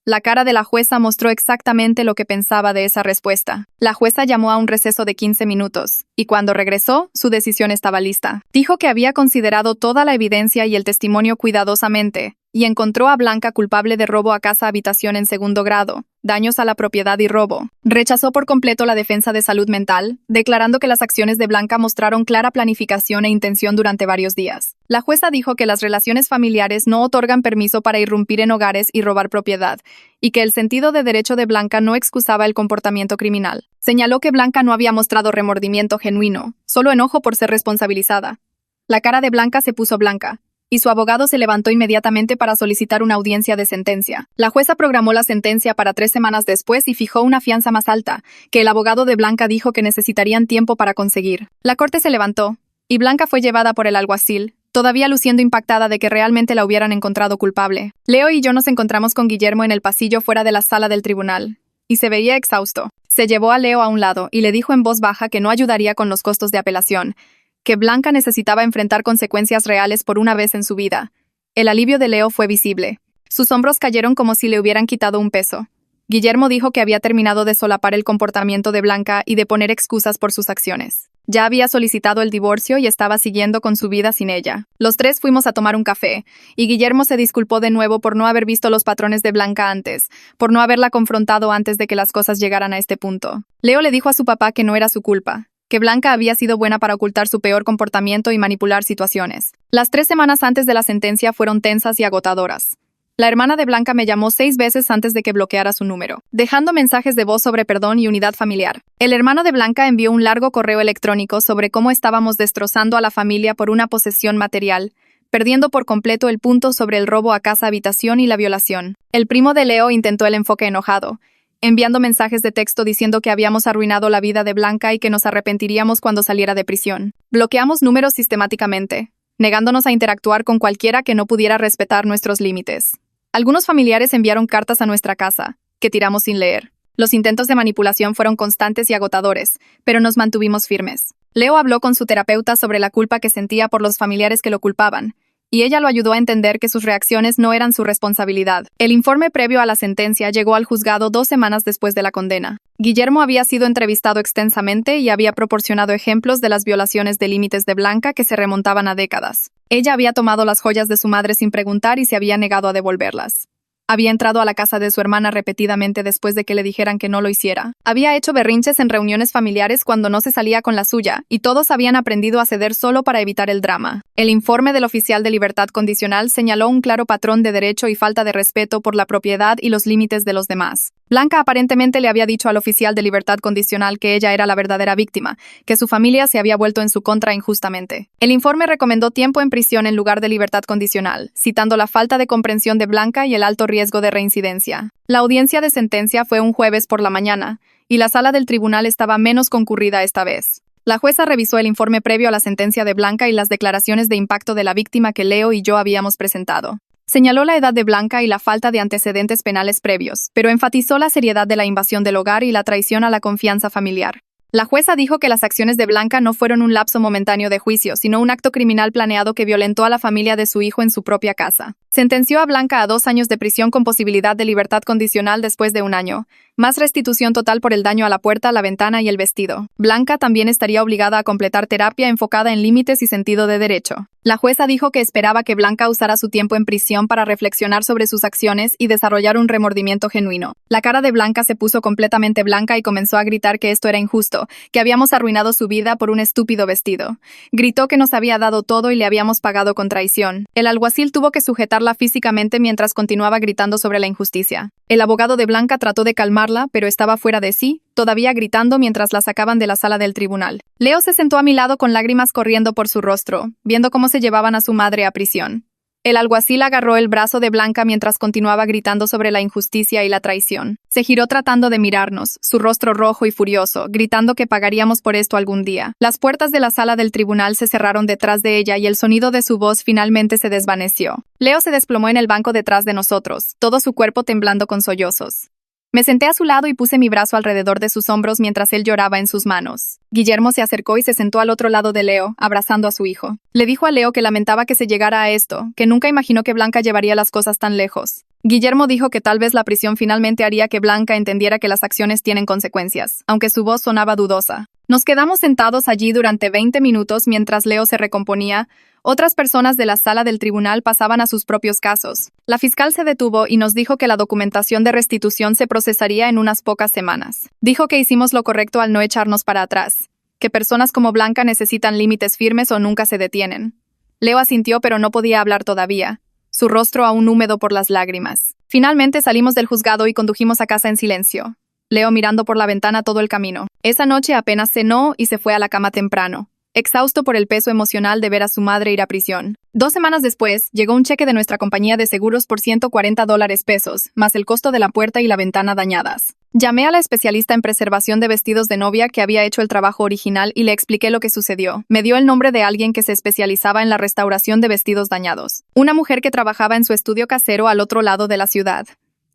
La cara de la jueza mostró exactamente lo que pensaba de esa respuesta. La jueza llamó a un receso de 15 minutos, y cuando regresó, su decisión estaba lista. Dijo que había considerado toda la evidencia y el testimonio cuidadosamente, y encontró a Blanca culpable de robo a casa-habitación en segundo grado, daños a la propiedad y robo. Rechazó por completo la defensa de salud mental, declarando que las acciones de Blanca mostraron clara planificación e intención durante varios días. La jueza dijo que las relaciones familiares no otorgan permiso para irrumpir en hogares y robar propiedad, y que el sentido de derecho de Blanca no excusaba el comportamiento criminal. Señaló que Blanca no había mostrado remordimiento genuino, solo enojo por ser responsabilizada. La cara de Blanca se puso blanca, y su abogado se levantó inmediatamente para solicitar una audiencia de sentencia. La jueza programó la sentencia para 3 semanas después y fijó una fianza más alta, que el abogado de Blanca dijo que necesitarían tiempo para conseguir. La corte se levantó, y Blanca fue llevada por el alguacil, todavía luciendo impactada de que realmente la hubieran encontrado culpable. Leo y yo nos encontramos con Guillermo en el pasillo fuera de la sala del tribunal, y se veía exhausto. Se llevó a Leo a un lado y le dijo en voz baja que no ayudaría con los costos de apelación, que Blanca necesitaba enfrentar consecuencias reales por una vez en su vida. El alivio de Leo fue visible. Sus hombros cayeron como si le hubieran quitado un peso. Guillermo dijo que había terminado de solapar el comportamiento de Blanca y de poner excusas por sus acciones. Ya había solicitado el divorcio y estaba siguiendo con su vida sin ella. Los 3 fuimos a tomar un café, y Guillermo se disculpó de nuevo por no haber visto los patrones de Blanca antes, por no haberla confrontado antes de que las cosas llegaran a este punto. Leo le dijo a su papá que no era su culpa, que Blanca había sido buena para ocultar su peor comportamiento y manipular situaciones. Las 3 semanas antes de la sentencia fueron tensas y agotadoras. La hermana de Blanca me llamó 6 veces antes de que bloqueara su número, dejando mensajes de voz sobre perdón y unidad familiar. El hermano de Blanca envió un largo correo electrónico sobre cómo estábamos destrozando a la familia por una posesión material, perdiendo por completo el punto sobre el robo a casa-habitación y la violación. El primo de Leo intentó el enfoque enojado, enviando mensajes de texto diciendo que habíamos arruinado la vida de Blanca y que nos arrepentiríamos cuando saliera de prisión. Bloqueamos números sistemáticamente, negándonos a interactuar con cualquiera que no pudiera respetar nuestros límites. Algunos familiares enviaron cartas a nuestra casa, que tiramos sin leer. Los intentos de manipulación fueron constantes y agotadores, pero nos mantuvimos firmes. Leo habló con su terapeuta sobre la culpa que sentía por los familiares que lo culpaban, y ella lo ayudó a entender que sus reacciones no eran su responsabilidad. El informe previo a la sentencia llegó al juzgado 2 semanas después de la condena. Guillermo había sido entrevistado extensamente y había proporcionado ejemplos de las violaciones de límites de Blanca que se remontaban a décadas. Ella había tomado las joyas de su madre sin preguntar y se había negado a devolverlas. Había entrado a la casa de su hermana repetidamente después de que le dijeran que no lo hiciera. Había hecho berrinches en reuniones familiares cuando no se salía con la suya, y todos habían aprendido a ceder solo para evitar el drama. El informe del oficial de libertad condicional señaló un claro patrón de derecho y falta de respeto por la propiedad y los límites de los demás. Blanca aparentemente le había dicho al oficial de libertad condicional que ella era la verdadera víctima, que su familia se había vuelto en su contra injustamente. El informe recomendó tiempo en prisión en lugar de libertad condicional, citando la falta de comprensión de Blanca y el alto riesgo de reincidencia. La audiencia de sentencia fue un jueves por la mañana, y la sala del tribunal estaba menos concurrida esta vez. La jueza revisó el informe previo a la sentencia de Blanca y las declaraciones de impacto de la víctima que Leo y yo habíamos presentado. Señaló la edad de Blanca y la falta de antecedentes penales previos, pero enfatizó la seriedad de la invasión del hogar y la traición a la confianza familiar. La jueza dijo que las acciones de Blanca no fueron un lapso momentáneo de juicio, sino un acto criminal planeado que violentó a la familia de su hijo en su propia casa. Sentenció a Blanca a 2 años de prisión con posibilidad de libertad condicional después de 1 año, más restitución total por el daño a la puerta, la ventana y el vestido. Blanca también estaría obligada a completar terapia enfocada en límites y sentido de derecho. La jueza dijo que esperaba que Blanca usara su tiempo en prisión para reflexionar sobre sus acciones y desarrollar un remordimiento genuino. La cara de Blanca se puso completamente blanca y comenzó a gritar que esto era injusto, que habíamos arruinado su vida por un estúpido vestido. Gritó que nos había dado todo y le habíamos pagado con traición. El alguacil tuvo que sujetarla físicamente mientras continuaba gritando sobre la injusticia. El abogado de Blanca trató de calmarla, pero estaba fuera de sí, todavía gritando mientras la sacaban de la sala del tribunal. Leo se sentó a mi lado con lágrimas corriendo por su rostro, viendo cómo se llevaban a su madre a prisión. El alguacil agarró el brazo de Blanca mientras continuaba gritando sobre la injusticia y la traición. Se giró tratando de mirarnos, su rostro rojo y furioso, gritando que pagaríamos por esto algún día. Las puertas de la sala del tribunal se cerraron detrás de ella y el sonido de su voz finalmente se desvaneció. Leo se desplomó en el banco detrás de nosotros, todo su cuerpo temblando con sollozos. Me senté a su lado y puse mi brazo alrededor de sus hombros mientras él lloraba en sus manos. Guillermo se acercó y se sentó al otro lado de Leo, abrazando a su hijo. Le dijo a Leo que lamentaba que se llegara a esto, que nunca imaginó que Blanca llevaría las cosas tan lejos. Guillermo dijo que tal vez la prisión finalmente haría que Blanca entendiera que las acciones tienen consecuencias, aunque su voz sonaba dudosa. Nos quedamos sentados allí durante 20 minutos mientras Leo se recomponía. Otras personas de la sala del tribunal pasaban a sus propios casos. La fiscal se detuvo y nos dijo que la documentación de restitución se procesaría en unas pocas semanas. Dijo que hicimos lo correcto al no echarnos para atrás, que personas como Blanca necesitan límites firmes o nunca se detienen. Leo asintió, pero no podía hablar todavía, su rostro aún húmedo por las lágrimas. Finalmente salimos del juzgado y condujimos a casa en silencio, Leo mirando por la ventana todo el camino. Esa noche apenas cenó y se fue a la cama temprano, exhausto por el peso emocional de ver a su madre ir a prisión. 2 semanas después, llegó un cheque de nuestra compañía de seguros por $140, más el costo de la puerta y la ventana dañadas. Llamé a la especialista en preservación de vestidos de novia que había hecho el trabajo original y le expliqué lo que sucedió. Me dio el nombre de alguien que se especializaba en la restauración de vestidos dañados. Una mujer que trabajaba en su estudio casero al otro lado de la ciudad.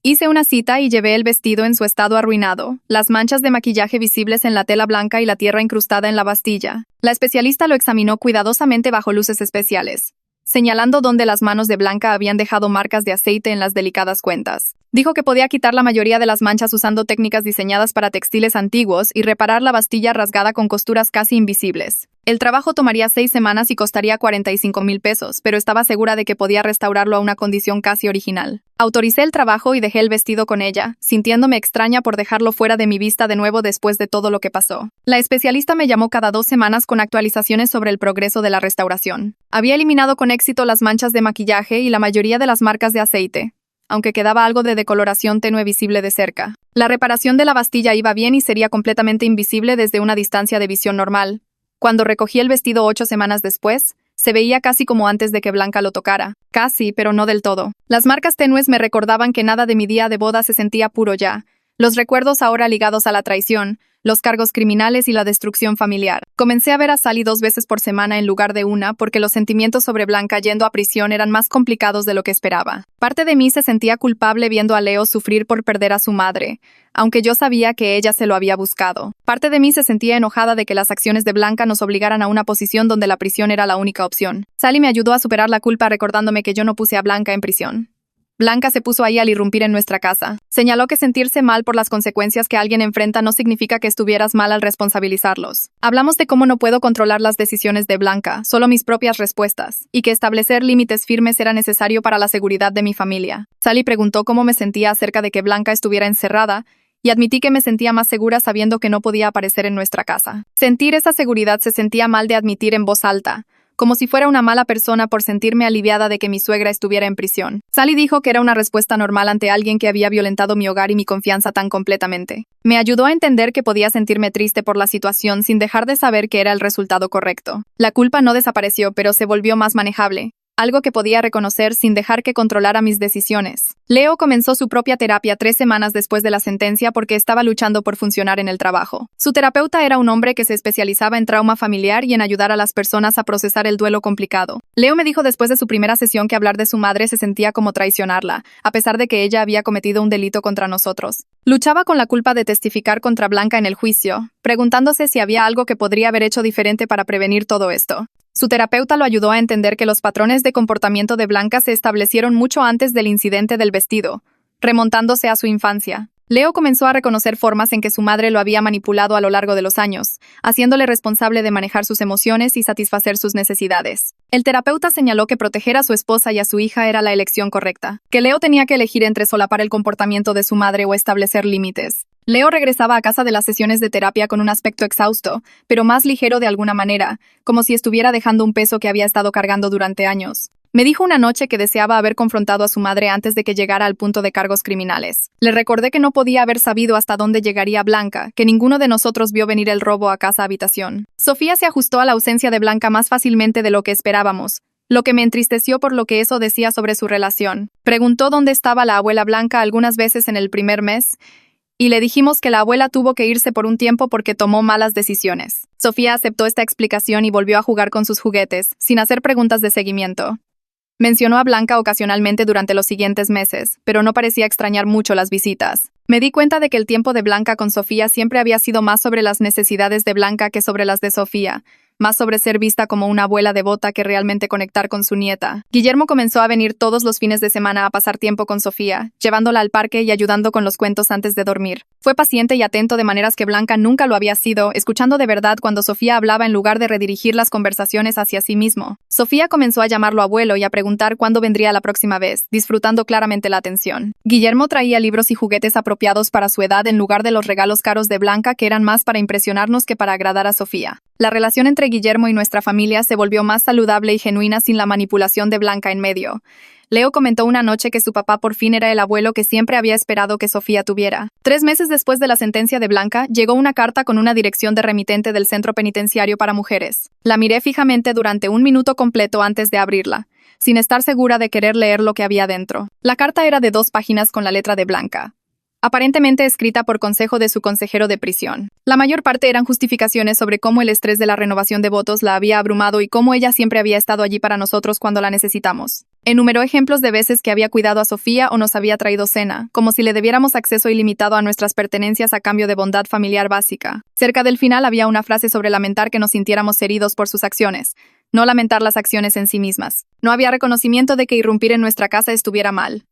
Hice una cita y llevé el vestido en su estado arruinado, las manchas de maquillaje visibles en la tela blanca y la tierra incrustada en la bastilla. La especialista lo examinó cuidadosamente bajo luces especiales, señalando dónde las manos de Blanca habían dejado marcas de aceite en las delicadas cuentas. Dijo que podía quitar la mayoría de las manchas usando técnicas diseñadas para textiles antiguos y reparar la bastilla rasgada con costuras casi invisibles. El trabajo tomaría 6 semanas y costaría $45,000, pero estaba segura de que podía restaurarlo a una condición casi original. Autoricé el trabajo y dejé el vestido con ella, sintiéndome extraña por dejarlo fuera de mi vista de nuevo después de todo lo que pasó. La especialista me llamó cada 2 semanas con actualizaciones sobre el progreso de la restauración. Había eliminado con éxito las manchas de maquillaje y la mayoría de las marcas de aceite, aunque quedaba algo de decoloración tenue visible de cerca. La reparación de la bastilla iba bien y sería completamente invisible desde una distancia de visión normal. Cuando recogí el vestido 8 semanas después, se veía casi como antes de que Blanca lo tocara. Casi, pero no del todo. Las marcas tenues me recordaban que nada de mi día de boda se sentía puro ya, Los recuerdos ahora ligados a la traición, los cargos criminales y la destrucción familiar. Comencé a ver a Sally 2 veces por semana en lugar de una porque los sentimientos sobre Blanca yendo a prisión eran más complicados de lo que esperaba. Parte de mí se sentía culpable viendo a Leo sufrir por perder a su madre, aunque yo sabía que ella se lo había buscado. Parte de mí se sentía enojada de que las acciones de Blanca nos obligaran a una posición donde la prisión era la única opción. Sally me ayudó a superar la culpa recordándome que yo no puse a Blanca en prisión. Blanca se puso ahí al irrumpir en nuestra casa. Señaló que sentirse mal por las consecuencias que alguien enfrenta no significa que estuvieras mal al responsabilizarlos. Hablamos de cómo no puedo controlar las decisiones de Blanca, solo mis propias respuestas, y que establecer límites firmes era necesario para la seguridad de mi familia. Sally preguntó cómo me sentía acerca de que Blanca estuviera encerrada, y admití que me sentía más segura sabiendo que no podía aparecer en nuestra casa. Sentir esa seguridad se sentía mal de admitir en voz alta, como si fuera una mala persona por sentirme aliviada de que mi suegra estuviera en prisión. Sally dijo que era una respuesta normal ante alguien que había violentado mi hogar y mi confianza tan completamente. Me ayudó a entender que podía sentirme triste por la situación sin dejar de saber que era el resultado correcto. La culpa no desapareció, pero se volvió más manejable, algo que podía reconocer sin dejar que controlara mis decisiones. Leo comenzó su propia terapia 3 semanas después de la sentencia porque estaba luchando por funcionar en el trabajo. Su terapeuta era un hombre que se especializaba en trauma familiar y en ayudar a las personas a procesar el duelo complicado. Leo me dijo después de su primera sesión que hablar de su madre se sentía como traicionarla, a pesar de que ella había cometido un delito contra nosotros. Luchaba con la culpa de testificar contra Blanca en el juicio, preguntándose si había algo que podría haber hecho diferente para prevenir todo esto. Su terapeuta lo ayudó a entender que los patrones de comportamiento de Blanca se establecieron mucho antes del incidente del vestido, remontándose a su infancia. Leo comenzó a reconocer formas en que su madre lo había manipulado a lo largo de los años, haciéndole responsable de manejar sus emociones y satisfacer sus necesidades. El terapeuta señaló que proteger a su esposa y a su hija era la elección correcta, que Leo tenía que elegir entre solapar el comportamiento de su madre o establecer límites. Leo regresaba a casa de las sesiones de terapia con un aspecto exhausto, pero más ligero de alguna manera, como si estuviera dejando un peso que había estado cargando durante años. Me dijo una noche que deseaba haber confrontado a su madre antes de que llegara al punto de cargos criminales. Le recordé que no podía haber sabido hasta dónde llegaría Blanca, que ninguno de nosotros vio venir el robo a casa-habitación. Sofía se ajustó a la ausencia de Blanca más fácilmente de lo que esperábamos, lo que me entristeció por lo que eso decía sobre su relación. Preguntó dónde estaba la abuela Blanca algunas veces en el primer mes, y le dijimos que la abuela tuvo que irse por un tiempo porque tomó malas decisiones. Sofía aceptó esta explicación y volvió a jugar con sus juguetes, sin hacer preguntas de seguimiento. Mencionó a Blanca ocasionalmente durante los siguientes meses, pero no parecía extrañar mucho las visitas. Me di cuenta de que el tiempo de Blanca con Sofía siempre había sido más sobre las necesidades de Blanca que sobre las de Sofía, más sobre ser vista como una abuela devota que realmente conectar con su nieta. Guillermo comenzó a venir todos los fines de semana a pasar tiempo con Sofía, llevándola al parque y ayudando con los cuentos antes de dormir. Fue paciente y atento de maneras que Blanca nunca lo había sido, escuchando de verdad cuando Sofía hablaba en lugar de redirigir las conversaciones hacia sí mismo. Sofía comenzó a llamarlo abuelo y a preguntar cuándo vendría la próxima vez, disfrutando claramente la atención. Guillermo traía libros y juguetes apropiados para su edad en lugar de los regalos caros de Blanca que eran más para impresionarnos que para agradar a Sofía. La relación entre Guillermo y nuestra familia se volvió más saludable y genuina sin la manipulación de Blanca en medio. Leo comentó una noche que su papá por fin era el abuelo que siempre había esperado que Sofía tuviera. 3 meses después de la sentencia de Blanca, llegó una carta con una dirección de remitente del Centro Penitenciario para Mujeres. La miré fijamente durante 1 minuto completo antes de abrirla, sin estar segura de querer leer lo que había dentro. La carta era de 2 páginas con la letra de Blanca, aparentemente escrita por consejo de su consejero de prisión. La mayor parte eran justificaciones sobre cómo el estrés de la renovación de votos la había abrumado y cómo ella siempre había estado allí para nosotros cuando la necesitamos. Enumeró ejemplos de veces que había cuidado a Sofía o nos había traído cena, como si le debiéramos acceso ilimitado a nuestras pertenencias a cambio de bondad familiar básica. Cerca del final había una frase sobre lamentar que nos sintiéramos heridos por sus acciones, no lamentar las acciones en sí mismas. No había reconocimiento de que irrumpir en nuestra casa estuviera mal.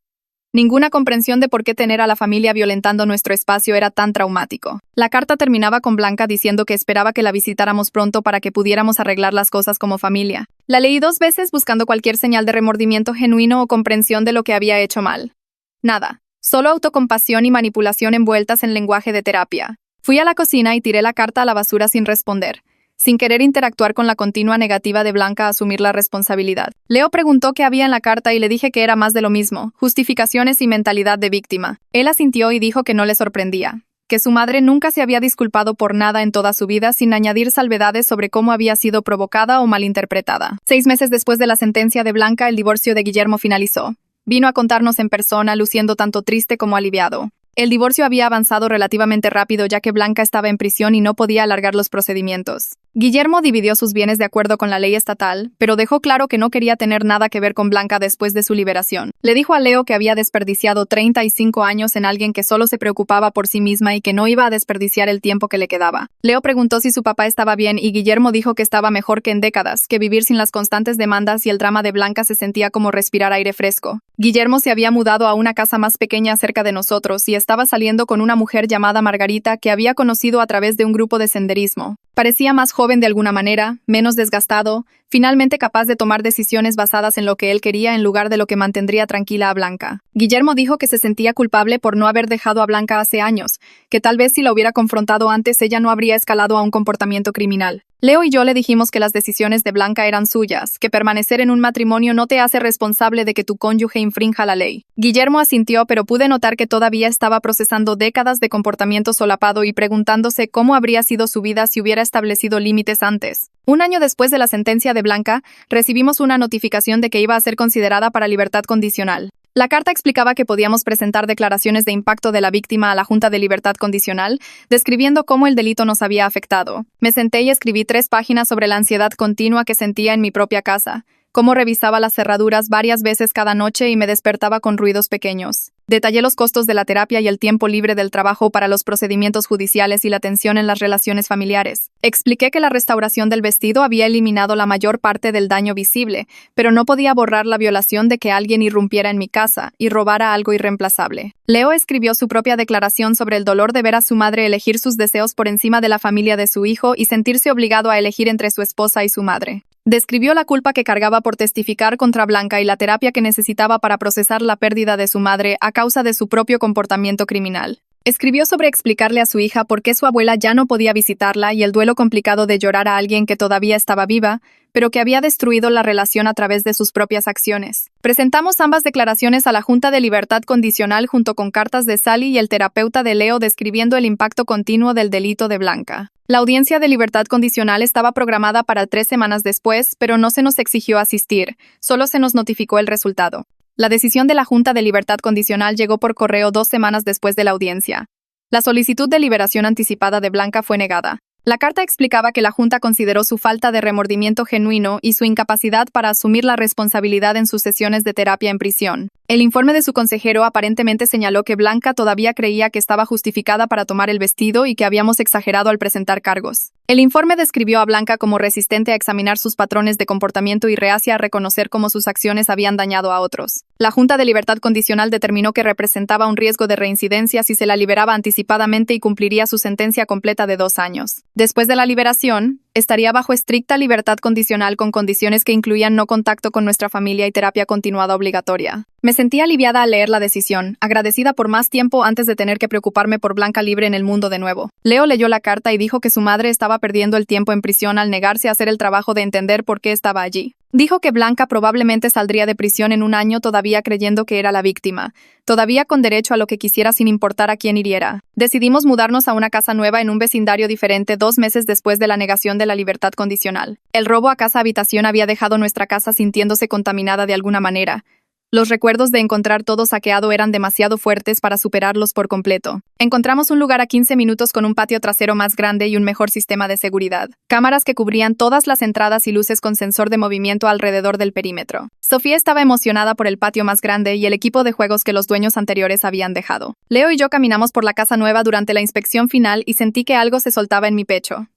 Ninguna comprensión de por qué tener a la familia violentando nuestro espacio era tan traumático. La carta terminaba con Blanca diciendo que esperaba que la visitáramos pronto para que pudiéramos arreglar las cosas como familia. La leí 2 veces buscando cualquier señal de remordimiento genuino o comprensión de lo que había hecho mal. Nada. Solo autocompasión y manipulación envueltas en lenguaje de terapia. Fui a la cocina y tiré la carta a la basura sin responder, sin querer interactuar con la continua negativa de Blanca a asumir la responsabilidad. Leo preguntó qué había en la carta y le dije que era más de lo mismo, justificaciones y mentalidad de víctima. Él asintió y dijo que no le sorprendía, que su madre nunca se había disculpado por nada en toda su vida sin añadir salvedades sobre cómo había sido provocada o malinterpretada. 6 meses después de la sentencia de Blanca, el divorcio de Guillermo finalizó. Vino a contarnos en persona, luciendo tanto triste como aliviado. El divorcio había avanzado relativamente rápido ya que Blanca estaba en prisión y no podía alargar los procedimientos. Guillermo dividió sus bienes de acuerdo con la ley estatal, pero dejó claro que no quería tener nada que ver con Blanca después de su liberación. Le dijo a Leo que había desperdiciado 35 años en alguien que solo se preocupaba por sí misma y que no iba a desperdiciar el tiempo que le quedaba. Leo preguntó si su papá estaba bien y Guillermo dijo que estaba mejor que en décadas, que vivir sin las constantes demandas y el drama de Blanca se sentía como respirar aire fresco. Guillermo se había mudado a una casa más pequeña cerca de nosotros y estaba saliendo con una mujer llamada Margarita que había conocido a través de un grupo de senderismo. Parecía más joven de alguna manera, menos desgastado, finalmente capaz de tomar decisiones basadas en lo que él quería en lugar de lo que mantendría tranquila a Blanca. Guillermo dijo que se sentía culpable por no haber dejado a Blanca hace años, que tal vez si la hubiera confrontado antes ella no habría escalado a un comportamiento criminal. Leo y yo le dijimos que las decisiones de Blanca eran suyas, que permanecer en un matrimonio no te hace responsable de que tu cónyuge infrinja la ley. Guillermo asintió, pero pude notar que todavía estaba procesando décadas de comportamiento solapado y preguntándose cómo habría sido su vida si hubiera establecido límites antes. Un año después de la sentencia de Blanca, recibimos una notificación de que iba a ser considerada para libertad condicional. La carta explicaba que podíamos presentar declaraciones de impacto de la víctima a la Junta de Libertad Condicional, describiendo cómo el delito nos había afectado. Me senté y escribí 3 páginas sobre la ansiedad continua que sentía en mi propia casa, cómo revisaba las cerraduras varias veces cada noche y me despertaba con ruidos pequeños. Detallé los costos de la terapia y el tiempo libre del trabajo para los procedimientos judiciales y la tensión en las relaciones familiares. Expliqué que la restauración del vestido había eliminado la mayor parte del daño visible, pero no podía borrar la violación de que alguien irrumpiera en mi casa y robara algo irreemplazable. Leo escribió su propia declaración sobre el dolor de ver a su madre elegir sus deseos por encima de la familia de su hijo y sentirse obligado a elegir entre su esposa y su madre. Describió la culpa que cargaba por testificar contra Blanca y la terapia que necesitaba para procesar la pérdida de su madre a causa de su propio comportamiento criminal. Escribió sobre explicarle a su hija por qué su abuela ya no podía visitarla y el duelo complicado de llorar a alguien que todavía estaba viva, pero que había destruido la relación a través de sus propias acciones. Presentamos ambas declaraciones a la Junta de Libertad Condicional junto con cartas de Sally y el terapeuta de Leo describiendo el impacto continuo del delito de Blanca. La audiencia de libertad condicional estaba programada para 3 semanas después, pero no se nos exigió asistir, solo se nos notificó el resultado. La decisión de la Junta de Libertad Condicional llegó por correo 2 semanas después de la audiencia. La solicitud de liberación anticipada de Blanca fue negada. La carta explicaba que la Junta consideró su falta de remordimiento genuino y su incapacidad para asumir la responsabilidad en sus sesiones de terapia en prisión. El informe de su consejero aparentemente señaló que Blanca todavía creía que estaba justificada para tomar el vestido y que habíamos exagerado al presentar cargos. El informe describió a Blanca como resistente a examinar sus patrones de comportamiento y reacia a reconocer cómo sus acciones habían dañado a otros. La Junta de Libertad Condicional determinó que representaba un riesgo de reincidencia si se la liberaba anticipadamente y cumpliría su sentencia completa de 2 años. Después de la liberación, estaría bajo estricta libertad condicional con condiciones que incluían no contacto con nuestra familia y terapia continuada obligatoria. Me sentí aliviada al leer la decisión, agradecida por más tiempo antes de tener que preocuparme por Blanca libre en el mundo de nuevo. Leo leyó la carta y dijo que su madre estaba perdiendo el tiempo en prisión al negarse a hacer el trabajo de entender por qué estaba allí. Dijo que Blanca probablemente saldría de prisión en 1 año todavía creyendo que era la víctima, todavía con derecho a lo que quisiera sin importar a quién hiriera. Decidimos mudarnos a una casa nueva en un vecindario diferente 2 meses después de la negación de la libertad condicional. El robo a casa-habitación había dejado nuestra casa sintiéndose contaminada de alguna manera. Los recuerdos de encontrar todo saqueado eran demasiado fuertes para superarlos por completo. Encontramos un lugar a 15 minutos con un patio trasero más grande y un mejor sistema de seguridad. Cámaras que cubrían todas las entradas y luces con sensor de movimiento alrededor del perímetro. Sofía estaba emocionada por el patio más grande y el equipo de juegos que los dueños anteriores habían dejado. Leo y yo caminamos por la casa nueva durante la inspección final y sentí que algo se soltaba en mi pecho.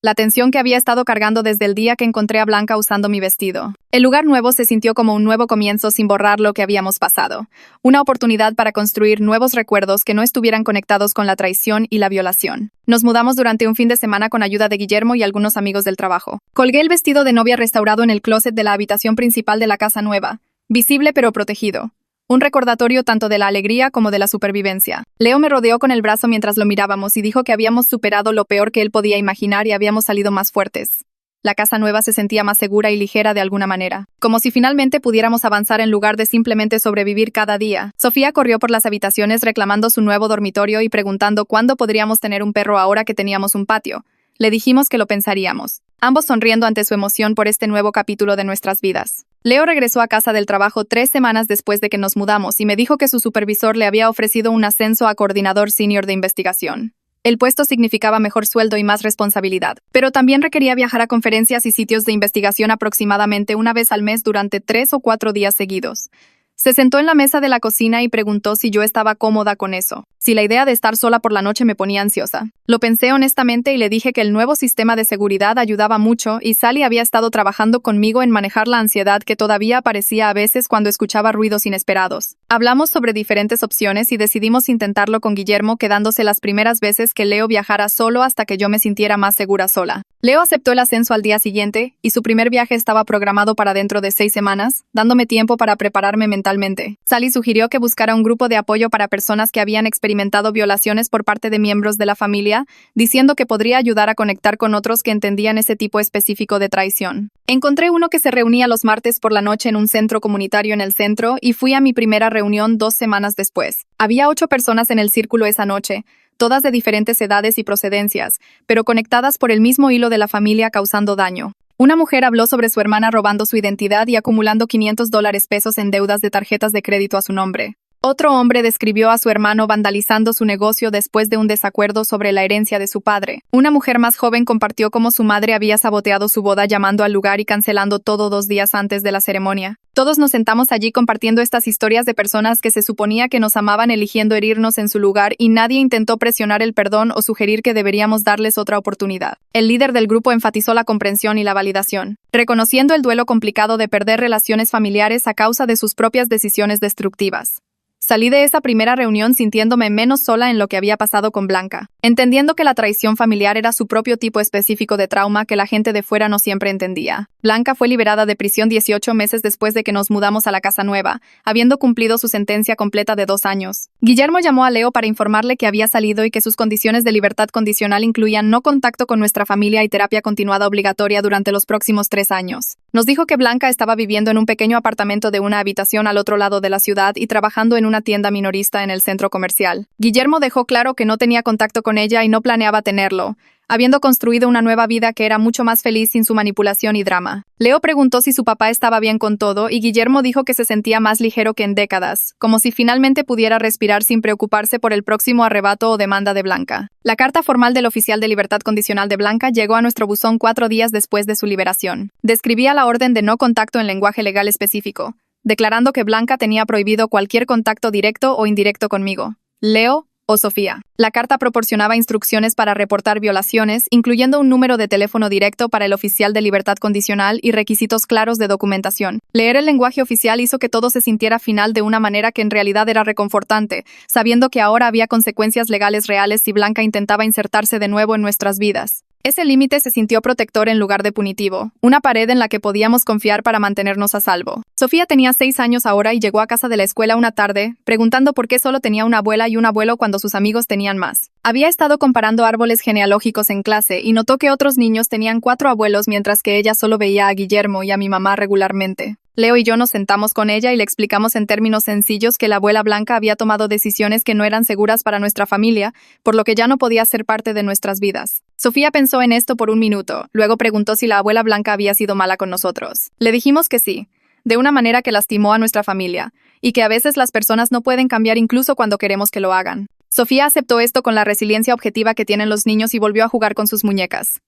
La tensión que había estado cargando desde el día que encontré a Blanca usando mi vestido. El lugar nuevo se sintió como un nuevo comienzo sin borrar lo que habíamos pasado. Una oportunidad para construir nuevos recuerdos que no estuvieran conectados con la traición y la violación. Nos mudamos durante un fin de semana con ayuda de Guillermo y algunos amigos del trabajo. Colgué el vestido de novia restaurado en el closet de la habitación principal de la casa nueva, visible pero protegido. Un recordatorio tanto de la alegría como de la supervivencia. Leo me rodeó con el brazo mientras lo mirábamos y dijo que habíamos superado lo peor que él podía imaginar y habíamos salido más fuertes. La casa nueva se sentía más segura y ligera de alguna manera, como si finalmente pudiéramos avanzar en lugar de simplemente sobrevivir cada día. Sofía corrió por las habitaciones reclamando su nuevo dormitorio y preguntando cuándo podríamos tener un perro ahora que teníamos un patio. Le dijimos que lo pensaríamos. ambos sonriendo ante su emoción por este nuevo capítulo de nuestras vidas. Leo regresó a casa del trabajo 3 semanas después de que nos mudamos y me dijo que su supervisor le había ofrecido un ascenso a coordinador senior de investigación. El puesto significaba mejor sueldo y más responsabilidad, pero también requería viajar a conferencias y sitios de investigación aproximadamente una vez al mes durante 3 o 4 días seguidos. Se sentó en la mesa de la cocina y preguntó si yo estaba cómoda con eso, si la idea de estar sola por la noche me ponía ansiosa. Lo pensé honestamente y le dije que el nuevo sistema de seguridad ayudaba mucho y Sally había estado trabajando conmigo en manejar la ansiedad que todavía aparecía a veces cuando escuchaba ruidos inesperados. Hablamos sobre diferentes opciones y decidimos intentarlo con Guillermo, quedándose las primeras veces que Leo viajara solo hasta que yo me sintiera más segura sola. Leo aceptó el ascenso al día siguiente y su primer viaje estaba programado para dentro de 6 semanas, dándome tiempo para prepararme mentalmente. Sally sugirió que buscara un grupo de apoyo para personas que habían experimentado violaciones por parte de miembros de la familia, diciendo que podría ayudar a conectar con otros que entendían ese tipo específico de traición. Encontré uno que se reunía los martes por la noche en un centro comunitario en el centro y fui a mi primera reunión 2 semanas después. Había 8 personas en el círculo esa noche, todas de diferentes edades y procedencias, pero conectadas por el mismo hilo de la familia causando daño. Una mujer habló sobre su hermana robando su identidad y acumulando $500 en deudas de tarjetas de crédito a su nombre. Otro hombre describió a su hermano vandalizando su negocio después de un desacuerdo sobre la herencia de su padre. Una mujer más joven compartió cómo su madre había saboteado su boda llamando al lugar y cancelando todo 2 días antes de la ceremonia. Todos nos sentamos allí compartiendo estas historias de personas que se suponía que nos amaban eligiendo herirnos en su lugar y nadie intentó presionar el perdón o sugerir que deberíamos darles otra oportunidad. El líder del grupo enfatizó la comprensión y la validación, reconociendo el duelo complicado de perder relaciones familiares a causa de sus propias decisiones destructivas. Salí de esa primera reunión sintiéndome menos sola en lo que había pasado con Blanca, entendiendo que la traición familiar era su propio tipo específico de trauma que la gente de fuera no siempre entendía. Blanca fue liberada de prisión 18 meses después de que nos mudamos a la casa nueva, habiendo cumplido su sentencia completa de 2 años. Guillermo llamó a Leo para informarle que había salido y que sus condiciones de libertad condicional incluían no contacto con nuestra familia y terapia continuada obligatoria durante los próximos 3 años. Nos dijo que Blanca estaba viviendo en un pequeño apartamento de una habitación al otro lado de la ciudad y trabajando en una tienda minorista en el centro comercial. Guillermo dejó claro que no tenía contacto con ella y no planeaba tenerlo, habiendo construido una nueva vida que era mucho más feliz sin su manipulación y drama. Leo preguntó si su papá estaba bien con todo y Guillermo dijo que se sentía más ligero que en décadas, como si finalmente pudiera respirar sin preocuparse por el próximo arrebato o demanda de Blanca. La carta formal del oficial de libertad condicional de Blanca llegó a nuestro buzón 4 días después de su liberación. Describía la orden de no contacto en lenguaje legal específico, declarando que Blanca tenía prohibido cualquier contacto directo o indirecto conmigo, Leo o Sofía. La carta proporcionaba instrucciones para reportar violaciones, incluyendo un número de teléfono directo para el oficial de libertad condicional y requisitos claros de documentación. Leer el lenguaje oficial hizo que todo se sintiera final de una manera que en realidad era reconfortante, sabiendo que ahora había consecuencias legales reales si Blanca intentaba insertarse de nuevo en nuestras vidas. Ese límite se sintió protector en lugar de punitivo, una pared en la que podíamos confiar para mantenernos a salvo. Sofía tenía 6 años ahora y llegó a casa de la escuela una tarde, preguntando por qué solo tenía una abuela y un abuelo cuando sus amigos tenían más. Había estado comparando árboles genealógicos en clase y notó que otros niños tenían 4 abuelos mientras que ella solo veía a Guillermo y a mi mamá regularmente. Leo y yo nos sentamos con ella y le explicamos en términos sencillos que la abuela Blanca había tomado decisiones que no eran seguras para nuestra familia, por lo que ya no podía ser parte de nuestras vidas. Sofía pensó en esto por un minuto, luego preguntó si la abuela Blanca había sido mala con nosotros. Le dijimos que sí, de una manera que lastimó a nuestra familia, y que a veces las personas no pueden cambiar incluso cuando queremos que lo hagan. Sofía aceptó esto con la resiliencia objetiva que tienen los niños y volvió a jugar con sus muñecas.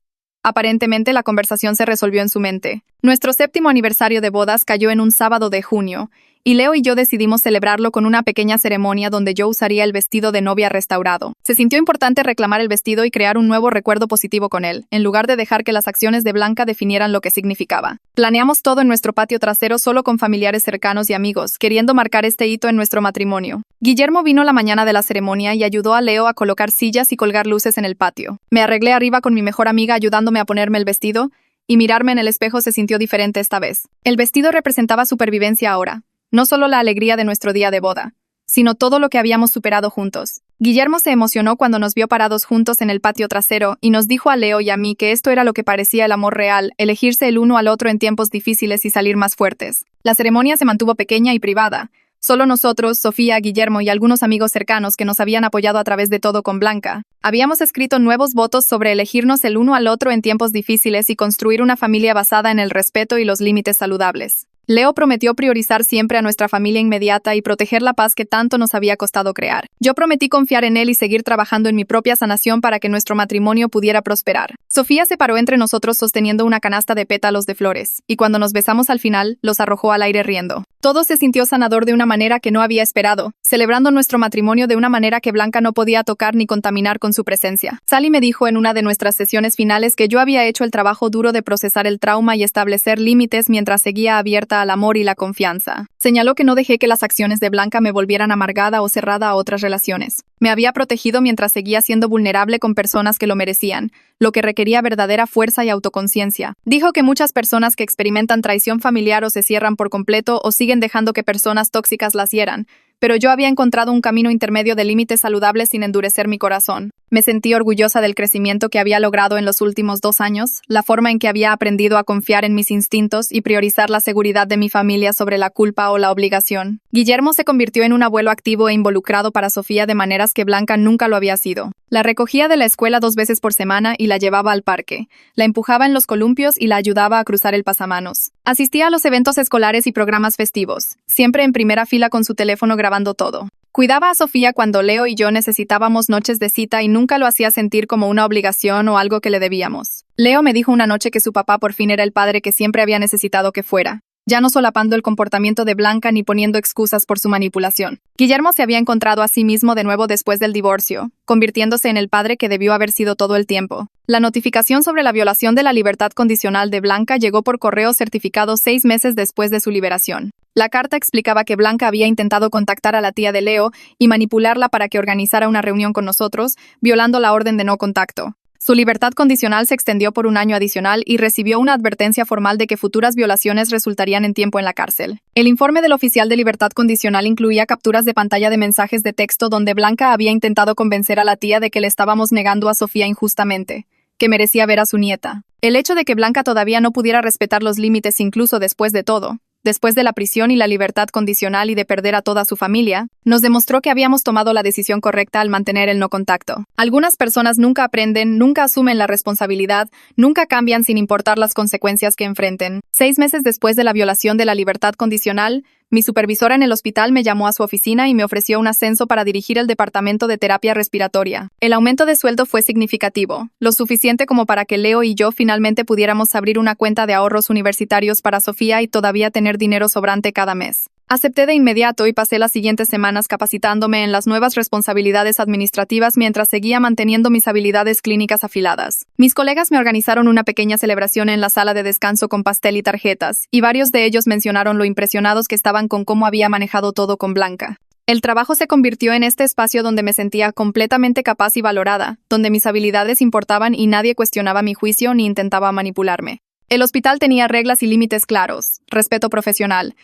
Aparentemente la conversación se resolvió en su mente. Nuestro 7º aniversario de bodas cayó en un sábado de junio, y Leo y yo decidimos celebrarlo con una pequeña ceremonia donde yo usaría el vestido de novia restaurado. Se sintió importante reclamar el vestido y crear un nuevo recuerdo positivo con él, en lugar de dejar que las acciones de Blanca definieran lo que significaba. Planeamos todo en nuestro patio trasero solo con familiares cercanos y amigos, queriendo marcar este hito en nuestro matrimonio. Guillermo vino la mañana de la ceremonia y ayudó a Leo a colocar sillas y colgar luces en el patio. Me arreglé arriba con mi mejor amiga ayudándome a ponerme el vestido, y mirarme en el espejo se sintió diferente esta vez. El vestido representaba supervivencia ahora. No solo la alegría de nuestro día de boda, sino todo lo que habíamos superado juntos. Guillermo se emocionó cuando nos vio parados juntos en el patio trasero y nos dijo a Leo y a mí que esto era lo que parecía el amor real, elegirse el uno al otro en tiempos difíciles y salir más fuertes. La ceremonia se mantuvo pequeña y privada, Solo nosotros, Sofía, Guillermo y algunos amigos cercanos que nos habían apoyado a través de todo con Blanca. Habíamos escrito nuevos votos sobre elegirnos el uno al otro en tiempos difíciles y construir una familia basada en el respeto y los límites saludables. Leo prometió priorizar siempre a nuestra familia inmediata y proteger la paz que tanto nos había costado crear. Yo prometí confiar en él y seguir trabajando en mi propia sanación para que nuestro matrimonio pudiera prosperar. Sofía se paró entre nosotros sosteniendo una canasta de pétalos de flores, y cuando nos besamos al final, los arrojó al aire riendo. Todo se sintió sanador de una manera que no había esperado, celebrando nuestro matrimonio de una manera que Blanca no podía tocar ni contaminar con su presencia. Sally me dijo en una de nuestras sesiones finales que yo había hecho el trabajo duro de procesar el trauma y establecer límites mientras seguía abierta al amor y la confianza. Señaló que no dejé que las acciones de Blanca me volvieran amargada o cerrada a otras relaciones. Me había protegido mientras seguía siendo vulnerable con personas que lo merecían, lo que requería verdadera fuerza y autoconciencia. Dijo que muchas personas que experimentan traición familiar o se cierran por completo o siguen dejando que personas tóxicas las hieran, pero yo había encontrado un camino intermedio de límites saludables sin endurecer mi corazón. Me sentí orgullosa del crecimiento que había logrado en los últimos 2 años, la forma en que había aprendido a confiar en mis instintos y priorizar la seguridad de mi familia sobre la culpa o la obligación. Guillermo se convirtió en un abuelo activo e involucrado para Sofía de maneras que Blanca nunca lo había sido. La recogía de la escuela 2 veces por semana y la llevaba al parque. La empujaba en los columpios y la ayudaba a cruzar el pasamanos. Asistía a los eventos escolares y programas festivos, siempre en primera fila con su teléfono grabando todo. Cuidaba a Sofía cuando Leo y yo necesitábamos noches de cita y nunca lo hacía sentir como una obligación o algo que le debíamos. Leo me dijo una noche que su papá por fin era el padre que siempre había necesitado que fuera, ya no solapando el comportamiento de Blanca ni poniendo excusas por su manipulación. Guillermo se había encontrado a sí mismo de nuevo después del divorcio, convirtiéndose en el padre que debió haber sido todo el tiempo. La notificación sobre la violación de la libertad condicional de Blanca llegó por correo certificado 6 meses después de su liberación. La carta explicaba que Blanca había intentado contactar a la tía de Leo y manipularla para que organizara una reunión con nosotros, violando la orden de no contacto. Su libertad condicional se extendió por 1 año adicional y recibió una advertencia formal de que futuras violaciones resultarían en tiempo en la cárcel. El informe del oficial de libertad condicional incluía capturas de pantalla de mensajes de texto donde Blanca había intentado convencer a la tía de que le estábamos negando a Sofía injustamente, que merecía ver a su nieta. El hecho de que Blanca todavía no pudiera respetar los límites incluso después de todo, después de la prisión y la libertad condicional y de perder a toda su familia, nos demostró que habíamos tomado la decisión correcta al mantener el no contacto. Algunas personas nunca aprenden, nunca asumen la responsabilidad, nunca cambian sin importar las consecuencias que enfrenten. 6 meses después de la violación de la libertad condicional, mi supervisora en el hospital me llamó a su oficina y me ofreció un ascenso para dirigir el departamento de terapia respiratoria. El aumento de sueldo fue significativo, lo suficiente como para que Leo y yo finalmente pudiéramos abrir una cuenta de ahorros universitarios para Sofía y todavía tener dinero sobrante cada mes. Acepté de inmediato y pasé las siguientes semanas capacitándome en las nuevas responsabilidades administrativas mientras seguía manteniendo mis habilidades clínicas afiladas. Mis colegas me organizaron una pequeña celebración en la sala de descanso con pastel y tarjetas, y varios de ellos mencionaron lo impresionados que estaban con cómo había manejado todo con Blanca. El trabajo se convirtió en este espacio donde me sentía completamente capaz y valorada, donde mis habilidades importaban y nadie cuestionaba mi juicio ni intentaba manipularme. El hospital tenía reglas y límites claros, respeto profesional,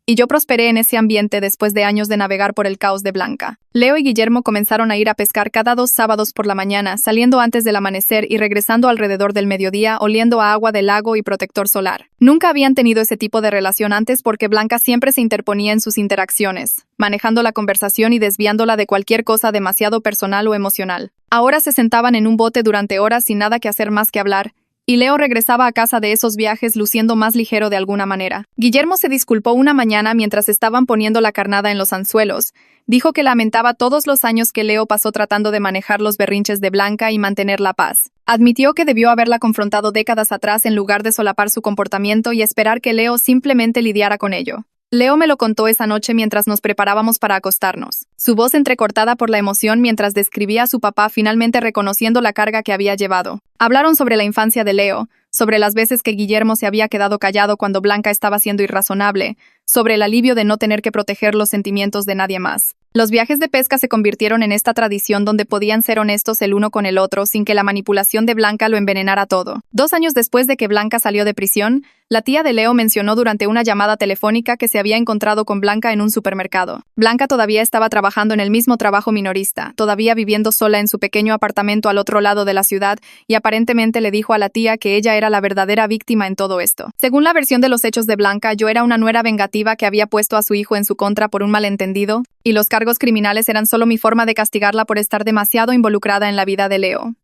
y yo prosperé en ese ambiente después de años de navegar por el caos de Blanca. Leo y Guillermo comenzaron a ir a pescar cada 2 sábados por la mañana, saliendo antes del amanecer y regresando alrededor del mediodía, oliendo a agua del lago y protector solar. Nunca habían tenido ese tipo de relación antes porque Blanca siempre se interponía en sus interacciones, manejando la conversación y desviándola de cualquier cosa demasiado personal o emocional. Ahora se sentaban en un bote durante horas sin nada que hacer más que hablar, y Leo regresaba a casa de esos viajes luciendo más ligero de alguna manera. Guillermo se disculpó una mañana mientras estaban poniendo la carnada en los anzuelos. Dijo que lamentaba todos los años que Leo pasó tratando de manejar los berrinches de Blanca y mantener la paz. Admitió que debió haberla confrontado décadas atrás en lugar de solapar su comportamiento y esperar que Leo simplemente lidiara con ello. Leo me lo contó esa noche mientras nos preparábamos para acostarnos, su voz entrecortada por la emoción mientras describía a su papá finalmente reconociendo la carga que había llevado. Hablaron sobre la infancia de Leo, sobre las veces que Guillermo se había quedado callado cuando Blanca estaba siendo irrazonable, sobre el alivio de no tener que proteger los sentimientos de nadie más. Los viajes de pesca se convirtieron en esta tradición donde podían ser honestos el uno con el otro sin que la manipulación de Blanca lo envenenara todo. 2 años después de que Blanca salió de prisión, la tía de Leo mencionó durante una llamada telefónica que se había encontrado con Blanca en un supermercado. Blanca todavía estaba trabajando en el mismo trabajo minorista, todavía viviendo sola en su pequeño apartamento al otro lado de la ciudad, y aparentemente le dijo a la tía que ella era la verdadera víctima en todo esto. Según la versión de los hechos de Blanca, yo era una nuera vengativa que había puesto a su hijo en su contra por un malentendido, y los cargos criminales eran solo mi forma de castigarla por estar demasiado involucrada en la vida de Leo.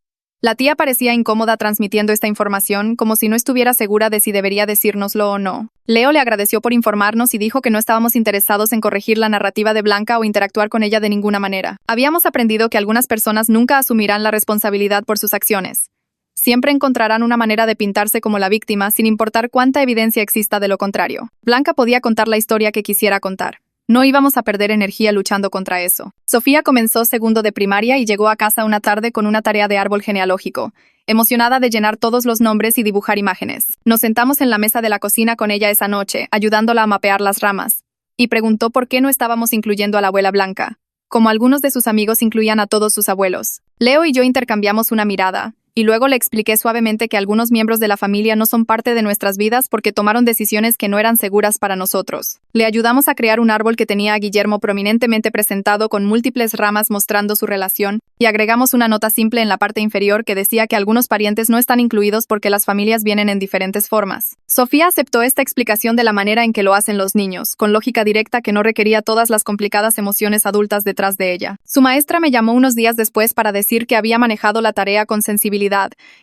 La tía parecía incómoda transmitiendo esta información, como si no estuviera segura de si debería decírnoslo o no. Leo le agradeció por informarnos y dijo que no estábamos interesados en corregir la narrativa de Blanca o interactuar con ella de ninguna manera. Habíamos aprendido que algunas personas nunca asumirán la responsabilidad por sus acciones. Siempre encontrarán una manera de pintarse como la víctima sin importar cuánta evidencia exista de lo contrario. Blanca podía contar la historia que quisiera contar. No íbamos a perder energía luchando contra eso. Sofía comenzó segundo de primaria y llegó a casa una tarde con una tarea de árbol genealógico, emocionada de llenar todos los nombres y dibujar imágenes. Nos sentamos en la mesa de la cocina con ella esa noche, ayudándola a mapear las ramas, y preguntó por qué no estábamos incluyendo a la abuela Blanca, como algunos de sus amigos incluían a todos sus abuelos. Leo y yo intercambiamos una mirada, y luego le expliqué suavemente que algunos miembros de la familia no son parte de nuestras vidas porque tomaron decisiones que no eran seguras para nosotros. Le ayudamos a crear un árbol que tenía a Guillermo prominentemente presentado con múltiples ramas mostrando su relación, y agregamos una nota simple en la parte inferior que decía que algunos parientes no están incluidos porque las familias vienen en diferentes formas. Sofía aceptó esta explicación de la manera en que lo hacen los niños, con lógica directa que no requería todas las complicadas emociones adultas detrás de ella. Su maestra me llamó unos días después para decir que había manejado la tarea con sensibilidad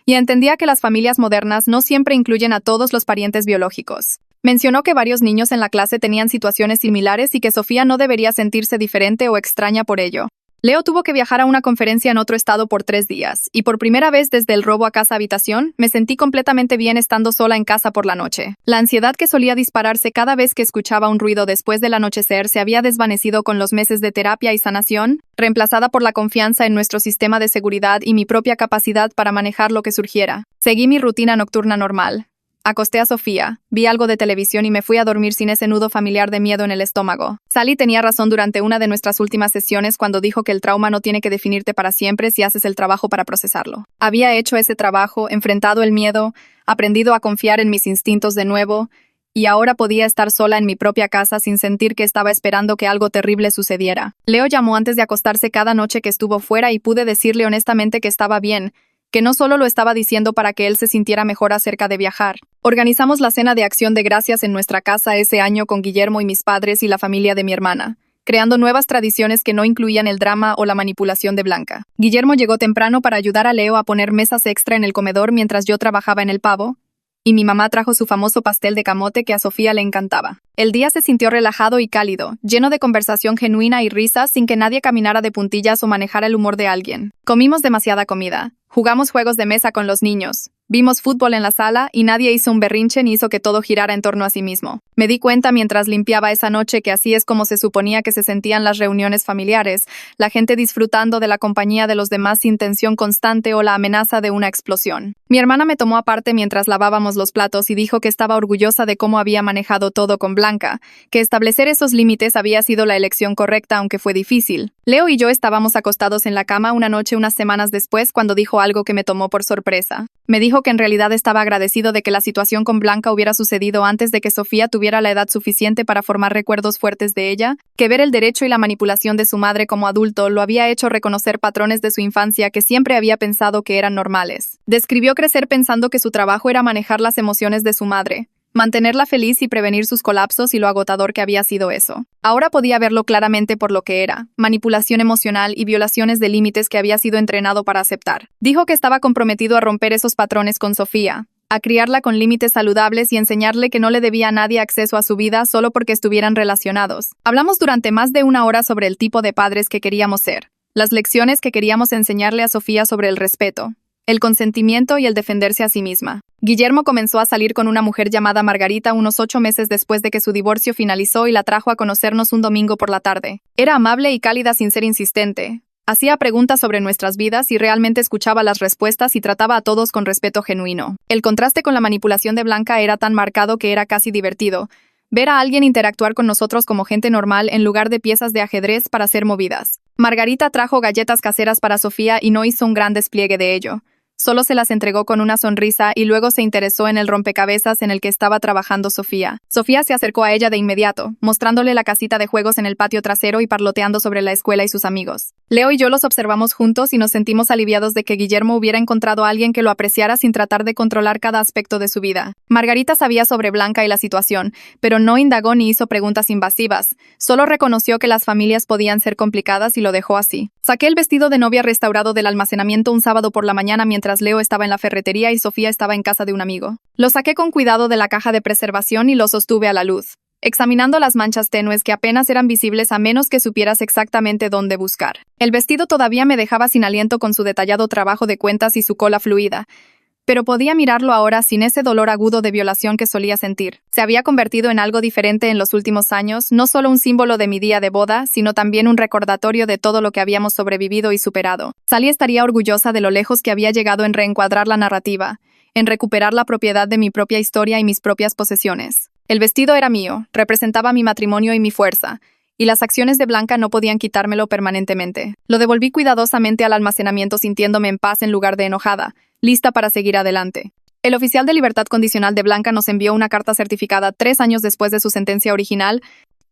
y entendía que las familias modernas no siempre incluyen a todos los parientes biológicos. Mencionó que varios niños en la clase tenían situaciones similares y que Sofía no debería sentirse diferente o extraña por ello. Leo tuvo que viajar a una conferencia en otro estado por 3 días, y por primera vez desde el robo a casa-habitación, me sentí completamente bien estando sola en casa por la noche. La ansiedad que solía dispararse cada vez que escuchaba un ruido después del anochecer se había desvanecido con los meses de terapia y sanación, reemplazada por la confianza en nuestro sistema de seguridad y mi propia capacidad para manejar lo que surgiera. Seguí mi rutina nocturna normal. Acosté a Sofía, vi algo de televisión y me fui a dormir sin ese nudo familiar de miedo en el estómago. Sally tenía razón durante una de nuestras últimas sesiones cuando dijo que el trauma no tiene que definirte para siempre si haces el trabajo para procesarlo. Había hecho ese trabajo, enfrentado el miedo, aprendido a confiar en mis instintos de nuevo, y ahora podía estar sola en mi propia casa sin sentir que estaba esperando que algo terrible sucediera. Leo llamó antes de acostarse cada noche que estuvo fuera y pude decirle honestamente que estaba bien, que no solo lo estaba diciendo para que él se sintiera mejor acerca de viajar. Organizamos la cena de acción de gracias en nuestra casa ese año con Guillermo y mis padres y la familia de mi hermana, creando nuevas tradiciones que no incluían el drama o la manipulación de Blanca. Guillermo llegó temprano para ayudar a Leo a poner mesas extra en el comedor mientras yo trabajaba en el pavo, y mi mamá trajo su famoso pastel de camote que a Sofía le encantaba. El día se sintió relajado y cálido, lleno de conversación genuina y risas sin que nadie caminara de puntillas o manejara el humor de alguien. Comimos demasiada comida. Jugamos juegos de mesa con los niños. Vimos fútbol en la sala y nadie hizo un berrinche ni hizo que todo girara en torno a sí mismo. Me di cuenta mientras limpiaba esa noche que así es como se suponía que se sentían las reuniones familiares, la gente disfrutando de la compañía de los demás sin tensión constante o la amenaza de una explosión. Mi hermana me tomó aparte mientras lavábamos los platos y dijo que estaba orgullosa de cómo había manejado todo con Blanca, que establecer esos límites había sido la elección correcta aunque fue difícil. Leo y yo estábamos acostados en la cama una noche unas semanas después cuando dijo algo que me tomó por sorpresa. Me dijo que en realidad estaba agradecido de que la situación con Blanca hubiera sucedido antes de que Sofía tuviera la edad suficiente para formar recuerdos fuertes de ella, que ver el derecho y la manipulación de su madre como adulto lo había hecho reconocer patrones de su infancia que siempre había pensado que eran normales. Describió crecer pensando que su trabajo era manejar las emociones de su madre, mantenerla feliz y prevenir sus colapsos y lo agotador que había sido eso. Ahora podía verlo claramente por lo que era, manipulación emocional y violaciones de límites que había sido entrenado para aceptar. Dijo que estaba comprometido a romper esos patrones con Sofía, a criarla con límites saludables y enseñarle que no le debía a nadie acceso a su vida solo porque estuvieran relacionados. Hablamos durante más de 1 hora sobre el tipo de padres que queríamos ser, las lecciones que queríamos enseñarle a Sofía sobre el respeto, el consentimiento y el defenderse a sí misma. Guillermo comenzó a salir con una mujer llamada Margarita unos 8 meses después de que su divorcio finalizó y la trajo a conocernos un domingo por la tarde. Era amable y cálida sin ser insistente. Hacía preguntas sobre nuestras vidas y realmente escuchaba las respuestas y trataba a todos con respeto genuino. El contraste con la manipulación de Blanca era tan marcado que era casi divertido. Ver a alguien interactuar con nosotros como gente normal en lugar de piezas de ajedrez para ser movidas. Margarita trajo galletas caseras para Sofía y no hizo un gran despliegue de ello. Solo se las entregó con una sonrisa y luego se interesó en el rompecabezas en el que estaba trabajando Sofía. Sofía se acercó a ella de inmediato, mostrándole la casita de juegos en el patio trasero y parloteando sobre la escuela y sus amigos. Leo y yo los observamos juntos y nos sentimos aliviados de que Guillermo hubiera encontrado a alguien que lo apreciara sin tratar de controlar cada aspecto de su vida. Margarita sabía sobre Blanca y la situación, pero no indagó ni hizo preguntas invasivas. Solo reconoció que las familias podían ser complicadas y lo dejó así. Saqué el vestido de novia restaurado del almacenamiento un sábado por la mañana mientras Leo estaba en la ferretería y Sofía estaba en casa de un amigo. Lo saqué con cuidado de la caja de preservación y lo sostuve a la luz, examinando las manchas tenues que apenas eran visibles a menos que supieras exactamente dónde buscar. El vestido todavía me dejaba sin aliento con su detallado trabajo de cuentas y su cola fluida, pero podía mirarlo ahora sin ese dolor agudo de violación que solía sentir. Se había convertido en algo diferente en los últimos años, no solo un símbolo de mi día de boda, sino también un recordatorio de todo lo que habíamos sobrevivido y superado. Sally estaría orgullosa de lo lejos que había llegado en reencuadrar la narrativa, en recuperar la propiedad de mi propia historia y mis propias posesiones. El vestido era mío, representaba mi matrimonio y mi fuerza, y las acciones de Blanca no podían quitármelo permanentemente. Lo devolví cuidadosamente al almacenamiento sintiéndome en paz en lugar de enojada, lista para seguir adelante. El oficial de libertad condicional de Blanca nos envió una carta certificada 3 años después de su sentencia original,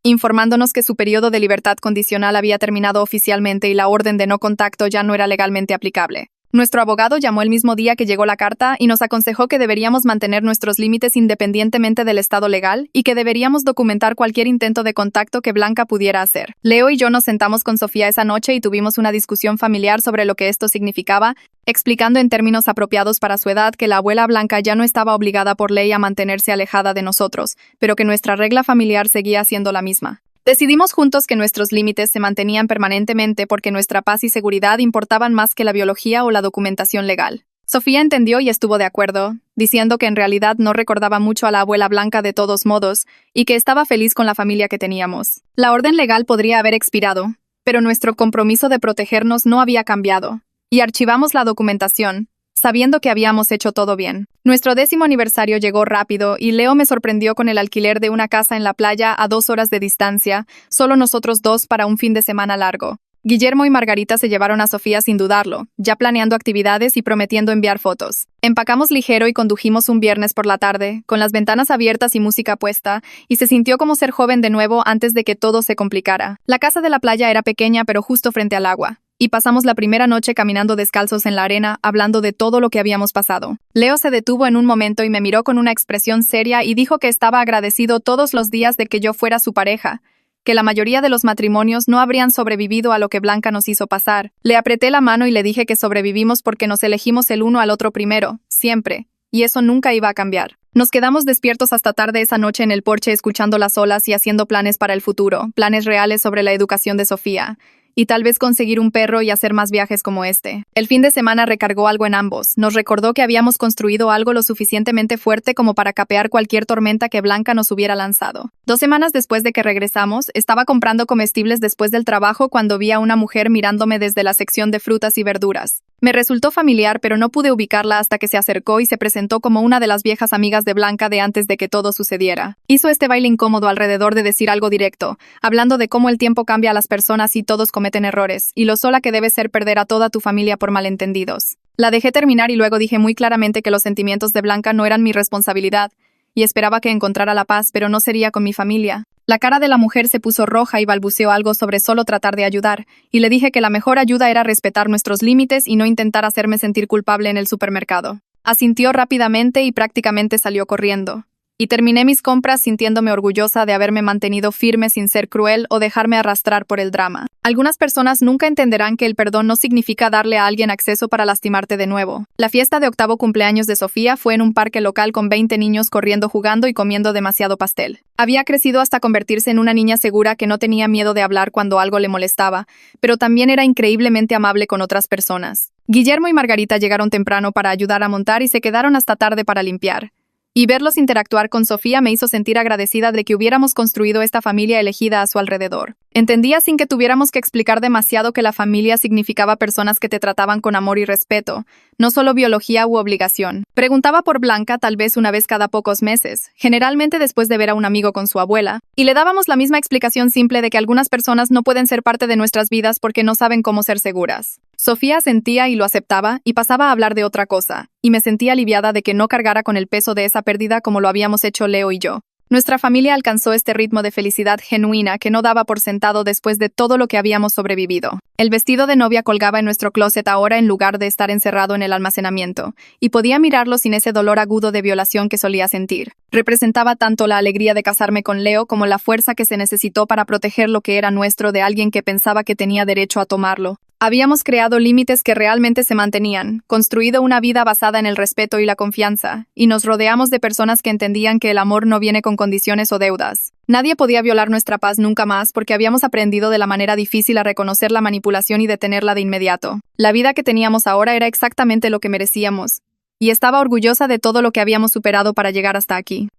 informándonos que su periodo de libertad condicional había terminado oficialmente y la orden de no contacto ya no era legalmente aplicable. Nuestro abogado llamó el mismo día que llegó la carta y nos aconsejó que deberíamos mantener nuestros límites independientemente del estado legal y que deberíamos documentar cualquier intento de contacto que Blanca pudiera hacer. Leo y yo nos sentamos con Sofía esa noche y tuvimos una discusión familiar sobre lo que esto significaba, explicando en términos apropiados para su edad que la abuela Blanca ya no estaba obligada por ley a mantenerse alejada de nosotros, pero que nuestra regla familiar seguía siendo la misma. Decidimos juntos que nuestros límites se mantenían permanentemente porque nuestra paz y seguridad importaban más que la biología o la documentación legal. Sofía entendió y estuvo de acuerdo, diciendo que en realidad no recordaba mucho a la abuela Blanca de todos modos y que estaba feliz con la familia que teníamos. La orden legal podría haber expirado, pero nuestro compromiso de protegernos no había cambiado, y archivamos la documentación, sabiendo que habíamos hecho todo bien. Nuestro 10º aniversario llegó rápido y Leo me sorprendió con el alquiler de una casa en la playa a 2 horas de distancia, solo nosotros dos para un fin de semana largo. Guillermo y Margarita se llevaron a Sofía sin dudarlo, ya planeando actividades y prometiendo enviar fotos. Empacamos ligero y condujimos un viernes por la tarde, con las ventanas abiertas y música puesta, y se sintió como ser joven de nuevo antes de que todo se complicara. La casa de la playa era pequeña pero justo frente al agua, y pasamos la primera noche caminando descalzos en la arena, hablando de todo lo que habíamos pasado. Leo se detuvo en un momento y me miró con una expresión seria y dijo que estaba agradecido todos los días de que yo fuera su pareja, que la mayoría de los matrimonios no habrían sobrevivido a lo que Blanca nos hizo pasar. Le apreté la mano y le dije que sobrevivimos porque nos elegimos el uno al otro primero, siempre, y eso nunca iba a cambiar. Nos quedamos despiertos hasta tarde esa noche en el porche escuchando las olas y haciendo planes para el futuro, planes reales sobre la educación de Sofía, y tal vez conseguir un perro y hacer más viajes como este. El fin de semana recargó algo en ambos. Nos recordó que habíamos construido algo lo suficientemente fuerte como para capear cualquier tormenta que Blanca nos hubiera lanzado. 2 semanas después de que regresamos, estaba comprando comestibles después del trabajo cuando vi a una mujer mirándome desde la sección de frutas y verduras. Me resultó familiar, pero no pude ubicarla hasta que se acercó y se presentó como una de las viejas amigas de Blanca de antes de que todo sucediera. Hizo este baile incómodo alrededor de decir algo directo, hablando de cómo el tiempo cambia a las personas y todos cometen errores, y lo sola que debe ser perder a toda tu familia por malentendidos. La dejé terminar y luego dije muy claramente que los sentimientos de Blanca no eran mi responsabilidad, y esperaba que encontrara la paz, pero no sería con mi familia. La cara de la mujer se puso roja y balbuceó algo sobre solo tratar de ayudar, y le dije que la mejor ayuda era respetar nuestros límites y no intentar hacerme sentir culpable en el supermercado. Asintió rápidamente y prácticamente salió corriendo. Y terminé mis compras sintiéndome orgullosa de haberme mantenido firme sin ser cruel o dejarme arrastrar por el drama. Algunas personas nunca entenderán que el perdón no significa darle a alguien acceso para lastimarte de nuevo. La fiesta de 8º cumpleaños de Sofía fue en un parque local con 20 niños corriendo, jugando y comiendo demasiado pastel. Había crecido hasta convertirse en una niña segura que no tenía miedo de hablar cuando algo le molestaba, pero también era increíblemente amable con otras personas. Guillermo y Margarita llegaron temprano para ayudar a montar y se quedaron hasta tarde para limpiar. Y verlos interactuar con Sofía me hizo sentir agradecida de que hubiéramos construido esta familia elegida a su alrededor. Entendía sin que tuviéramos que explicar demasiado que la familia significaba personas que te trataban con amor y respeto, no solo biología u obligación. Preguntaba por Blanca tal vez una vez cada pocos meses, generalmente después de ver a un amigo con su abuela, y le dábamos la misma explicación simple de que algunas personas no pueden ser parte de nuestras vidas porque no saben cómo ser seguras. Sofía sentía y lo aceptaba, y pasaba a hablar de otra cosa, y me sentía aliviada de que no cargara con el peso de esa pérdida como lo habíamos hecho Leo y yo. Nuestra familia alcanzó este ritmo de felicidad genuina que no daba por sentado después de todo lo que habíamos sobrevivido. El vestido de novia colgaba en nuestro closet ahora en lugar de estar encerrado en el almacenamiento, y podía mirarlo sin ese dolor agudo de violación que solía sentir. Representaba tanto la alegría de casarme con Leo como la fuerza que se necesitó para proteger lo que era nuestro de alguien que pensaba que tenía derecho a tomarlo. Habíamos creado límites que realmente se mantenían, construido una vida basada en el respeto y la confianza, y nos rodeamos de personas que entendían que el amor no viene con condiciones o deudas. Nadie podía violar nuestra paz nunca más porque habíamos aprendido de la manera difícil a reconocer la manipulación y detenerla de inmediato. La vida que teníamos ahora era exactamente lo que merecíamos, y estaba orgullosa de todo lo que habíamos superado para llegar hasta aquí.